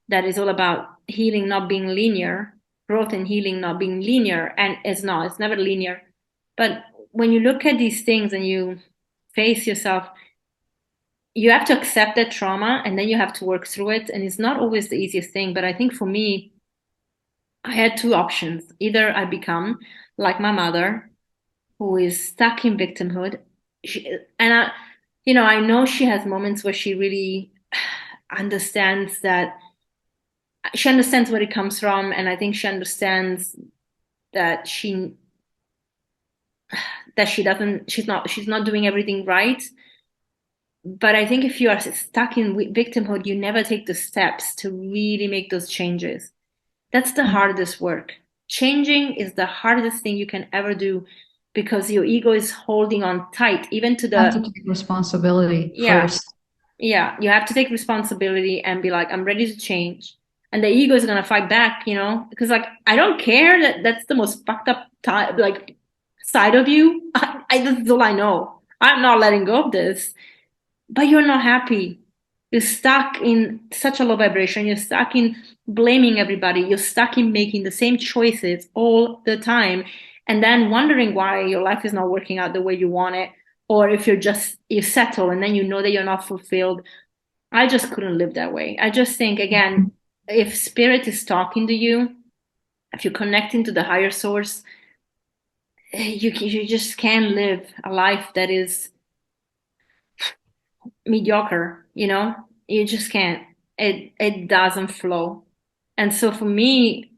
That is all about healing not being linear, growth and healing not being linear, and it's never linear. But when you look at these things and you face yourself, you have to accept that trauma and then you have to work through it. And it's not always the easiest thing. But I think for me, I had two options. Either I become like my mother, who is stuck in victimhood. And I know she has moments where she really understands that she understands where it comes from. And I think she understands that she's not doing everything right. But I think if you are stuck in victimhood, you never take the steps to really make those changes. That's the hardest work. Changing is the hardest thing you can ever do because your ego is holding on tight, even to You have to take responsibility first. Yeah, you have to take responsibility and be like, I'm ready to change. And the ego is gonna fight back, because like I don't care that that's the most fucked up like side of you. This is all I know. I'm not letting go of this, but you're not happy. You're stuck in such a low vibration. You're stuck in blaming everybody. You're stuck in making the same choices all the time. And then wondering why your life is not working out the way you want it. Or if you settle and then you know that you're not fulfilled. I just couldn't live that way. I just think, again, if spirit is talking to you, if you're connecting to the higher source, you just can't live a life that is mediocre, you just can't. It doesn't flow. And so for me,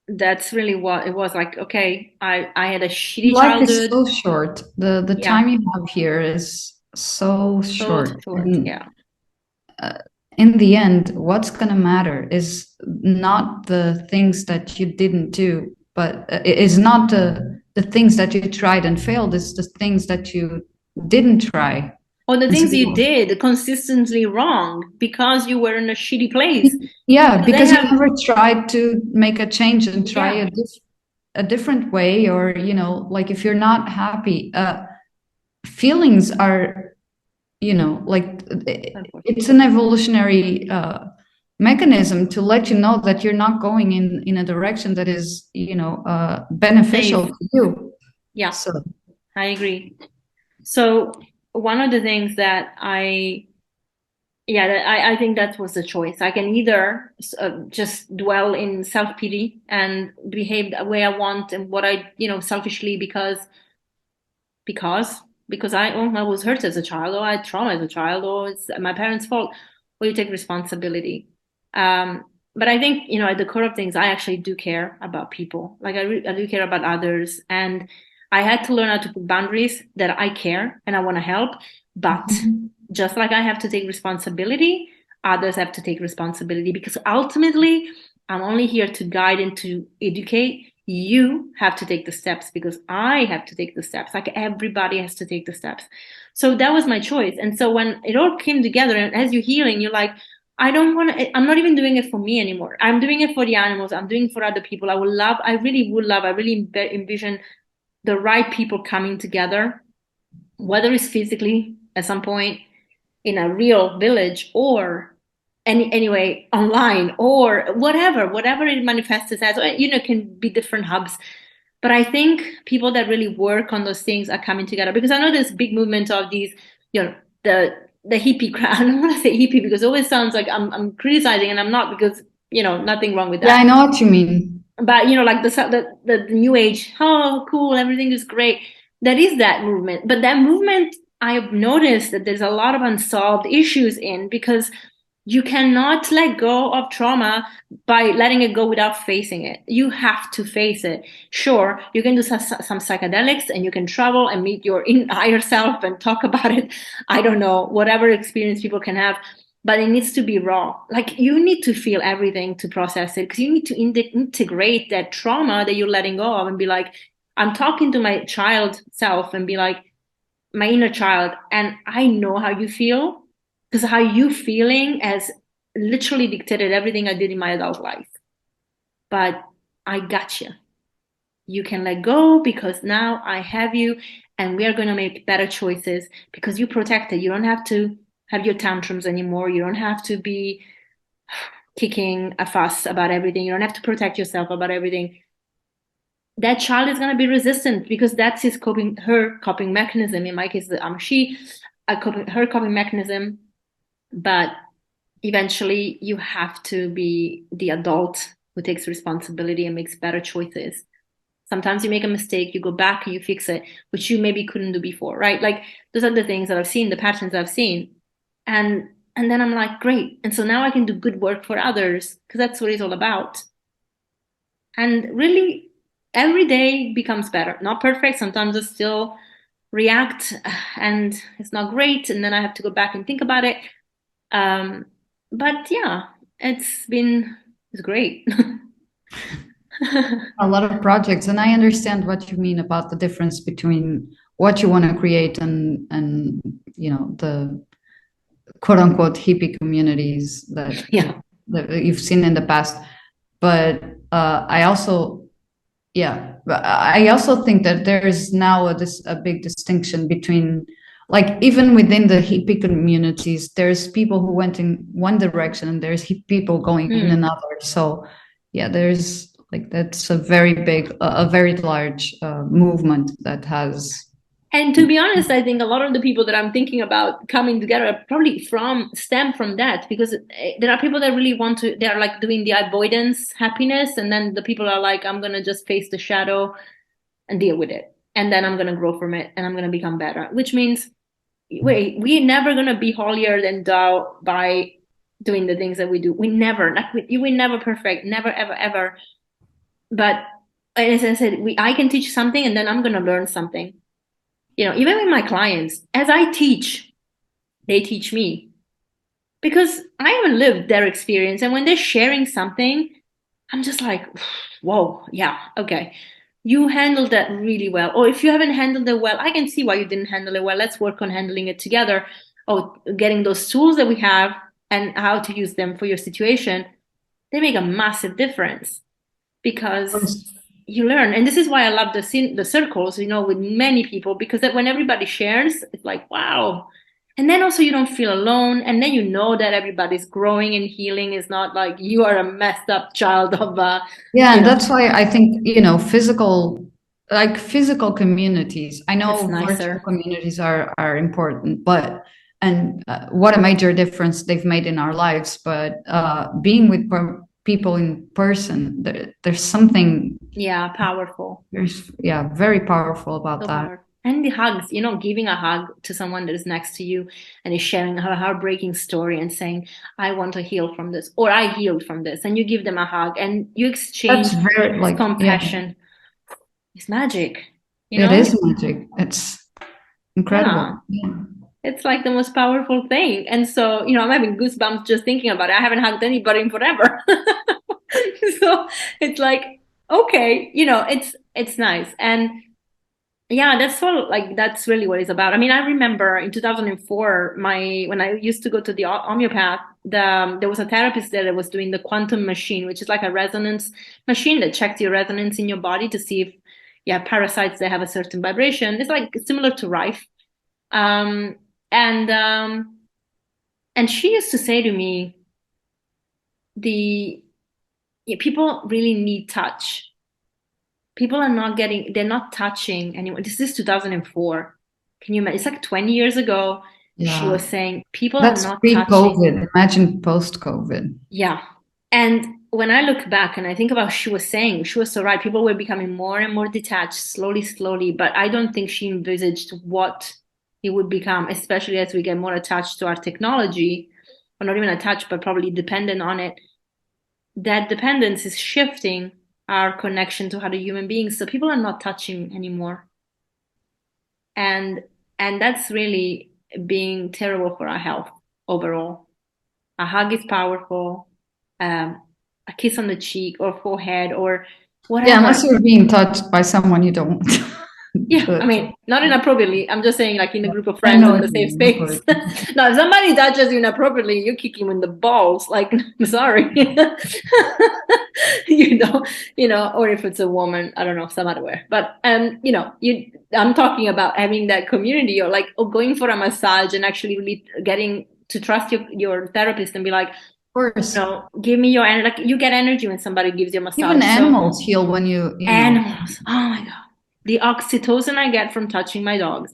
that's really what it was like. Okay, I had a shitty Life is childhood. so short. The Yeah, time you have here is so so short. short. Yeah. In the end, what's going to matter is not the things that you didn't do, but is not the things that you tried and failed. It's the things that you didn't try. Or the And so, things you did consistently wrong because you were in a shitty place. yeah, They because you have, never tried to make a change and try yeah, a different way, or like if you're not happy, feelings are, like it's an evolutionary mechanism to let you know that you're not going in a direction that is beneficial safe. to you. Yeah, So I agree. So one of the things that I think that was the choice. I can either just dwell in self-pity and behave the way I want and what I, selfishly because I was hurt as a child, or I had trauma as a child, or it's my parents' fault, or you take responsibility. But I think, at the core of things, I actually do care about people. Like I do care about others, and I had to learn how to put boundaries that I care and I want to help. But just like I have to take responsibility, others have to take responsibility because ultimately I'm only here to guide and to educate. You have to take the steps because I have to take the steps. Like everybody has to take the steps. So that was my choice. And so when it all came together, and as you're healing, you're like, I don't want to, I'm not even doing it for me anymore. I'm doing it for the animals. I'm doing it for other people. I really would love, I really envision the right people coming together, whether it's physically at some point in a real village or anyway online or whatever it manifests as, can be different hubs. But I think people that really work on those things are coming together because I know there's big movement of these, the hippie crowd. I don't want to say hippie because it always sounds like I'm criticizing, and I'm not, because nothing wrong with yeah, that. I know what you mean. But like the new age, oh cool, everything is great. That is that movement. But that movement, I've noticed that there's a lot of unsolved issues in, because you cannot let go of trauma by letting it go without facing it. You have to face it. Sure, you can do some psychedelics and you can travel and meet your higher self and talk about it. I don't know, whatever experience people can have, but it needs to be raw. Like you need to feel everything to process it, because you need to integrate that trauma that you're letting go of and be like, I'm talking to my child self and be like, my inner child, and I know how you feel, because how you feeling has literally dictated everything I did in my adult life. But I got you. You can let go because now I have you, and we are going to make better choices because you protected. You don't have to have your tantrums anymore. You don't have to be kicking a fuss about everything. You don't have to protect yourself about everything. That child is going to be resistant because that's her coping mechanism. In my case, her coping mechanism. But eventually, you have to be the adult who takes responsibility and makes better choices. Sometimes you make a mistake, you go back and you fix it, which you maybe couldn't do before, right? Like those are the things that I've seen, the patterns I've seen. And then I'm like, great. And so now I can do good work for others because that's what it's all about. And really, every day becomes better. Not perfect. Sometimes I still react and it's not great. And then I have to go back and think about it. But yeah, it's great. A lot of projects, and I understand what you mean about the difference between what you want to create and the quote unquote hippie communities that you've seen in the past. But I also think that there is now a big distinction between, like, even within the hippie communities, there's people who went in one direction and there's people going in another. So yeah, there's like, that's a very big, a very large movement that has. And to be honest, I think a lot of the people that I'm thinking about coming together probably stem from that, because there are people that really they're like doing the avoidance happiness. And then the people are like, I'm going to just face the shadow and deal with it. And then I'm going to grow from it and I'm going to become better, which means, wait, we're never going to be holier than thou by doing the things that we do. We're never perfect, never, ever, ever. But as I said, I can teach something and then I'm going to learn something. Even with my clients, as I teach, they teach me because I haven't lived their experience. And when they're sharing something, I'm just like, whoa, yeah, okay. You handled that really well. Or if you haven't handled it well, I can see why you didn't handle it well. Let's work on handling it together. Oh, getting those tools that we have and how to use them for your situation, they make a massive difference because you learn. And this is why I love the circles, with many people, because that when everybody shares, it's like, wow. And then also you don't feel alone. And then that everybody's growing and healing. Is not like you are a messed up child of and that's why I think, physical communities. I know virtual communities are important, but what a major difference they've made in our lives. But being with people in person, there's something powerful. There's very powerful about that. And the hugs, giving a hug to someone that is next to you and is sharing her heartbreaking story and saying, I want to heal from this, or I healed from this, and you give them a hug and you exchange compassion. It's magic. It is magic. It's incredible. It's like the most powerful thing. And so, I'm having goosebumps just thinking about it. I haven't hugged anybody in forever. So it's like, okay, it's nice. And yeah, that's really what it's about. I mean, I remember in 2004, when I used to go to the homeopath, there was a therapist there that was doing the quantum machine, which is like a resonance machine that checks your resonance in your body to see if parasites that have a certain vibration. It's like similar to Rife. And she used to say to me, people really need touch. People they're not touching anymore. This is 2004. Can you imagine? It's like 20 years ago. Yeah. She was saying people are not pre-COVID. Imagine post-COVID. Yeah. And when I look back and I think about what she was saying, she was so right. People were becoming more and more detached, slowly. But I don't think she envisaged what it would become, especially as we get more attached to our technology, or not even attached, but probably dependent on it. That dependence is shifting our connection to other human beings. So people are not touching anymore. And that's really being terrible for our health overall. A hug is powerful. A kiss on the cheek or forehead or whatever. Yeah, unless you're being touched by someone you don't want. Yeah, I mean, not inappropriately. I'm just saying, like in a group of friends in the safe space. No, if somebody touches you inappropriately, you kick him in the balls. Like, I'm sorry, or if it's a woman, I don't know, some other way. But I'm talking about having that community, or going for a massage and actually really getting to trust your therapist and be like, course. no, give me your energy. Like, you get energy when somebody gives you a massage. Even animals heal when you animals. Oh my God. The oxytocin I get from touching my dogs.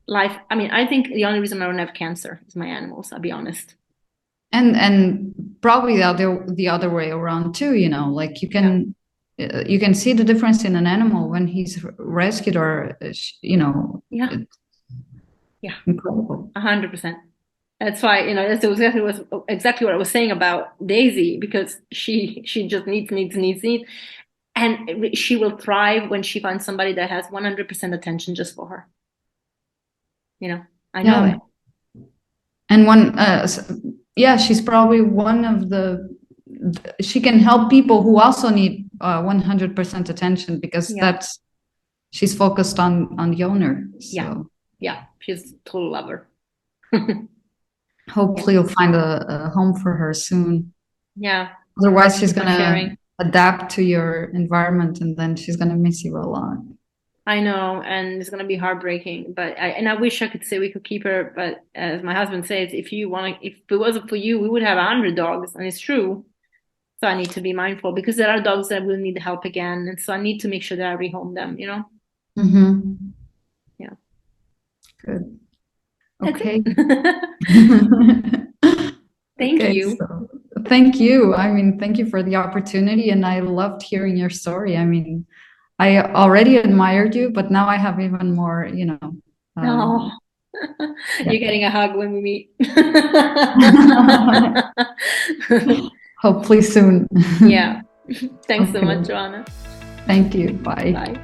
Life. I mean, I think the only reason I don't have cancer is my animals, I'll be honest. And probably the other way around too, like you can see the difference in an animal when he's rescued or, Yeah. Yeah. Incredible. 100%. That's why, that's exactly what I was saying about Daisy, because she just needs. And she will thrive when she finds somebody that has 100% attention just for her. I know it. And she's probably one of she can help people who also need 100% attention, because she's focused on the owner. So. Yeah, she's a total lover. Hopefully you'll find a home for her soon. Yeah. Otherwise she's gonna adapt to your environment, and then she's gonna miss you a lot. I know, and it's gonna be heartbreaking. But I wish I could say we could keep her, but as my husband says, if it wasn't for you, we would have 100 dogs, and it's true. So I need to be mindful, because there are dogs that will need help again, and so I need to make sure that I rehome them. Mm-hmm. Yeah. Good. Okay. Thank you. So, thank you. I mean, thank you for the opportunity, and I loved hearing your story. I mean, I already admired you, but now I have even more, You're getting a hug when we meet. Hopefully soon. Yeah. Thanks so much, Joana. Thank you. Bye. Bye.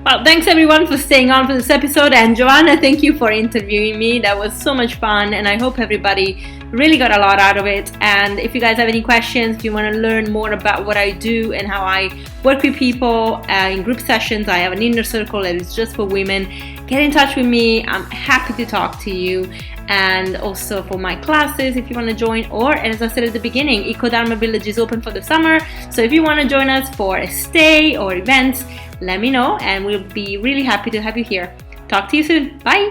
Well, thanks everyone for staying on for this episode, and Joana, thank you for interviewing me. That was so much fun, and I hope everybody really got a lot out of it. And if you guys have any questions, if you want to learn more about what I do and how I work with people in group sessions, I have an inner circle that is just for women. Get in touch with me. I'm happy to talk to you. And also for my classes, if you want to join, or as I said at the beginning, Eco Dharma Village is open for the summer. So if you want to join us for a stay or events, let me know, and we'll be really happy to have you here. Talk to you soon. Bye.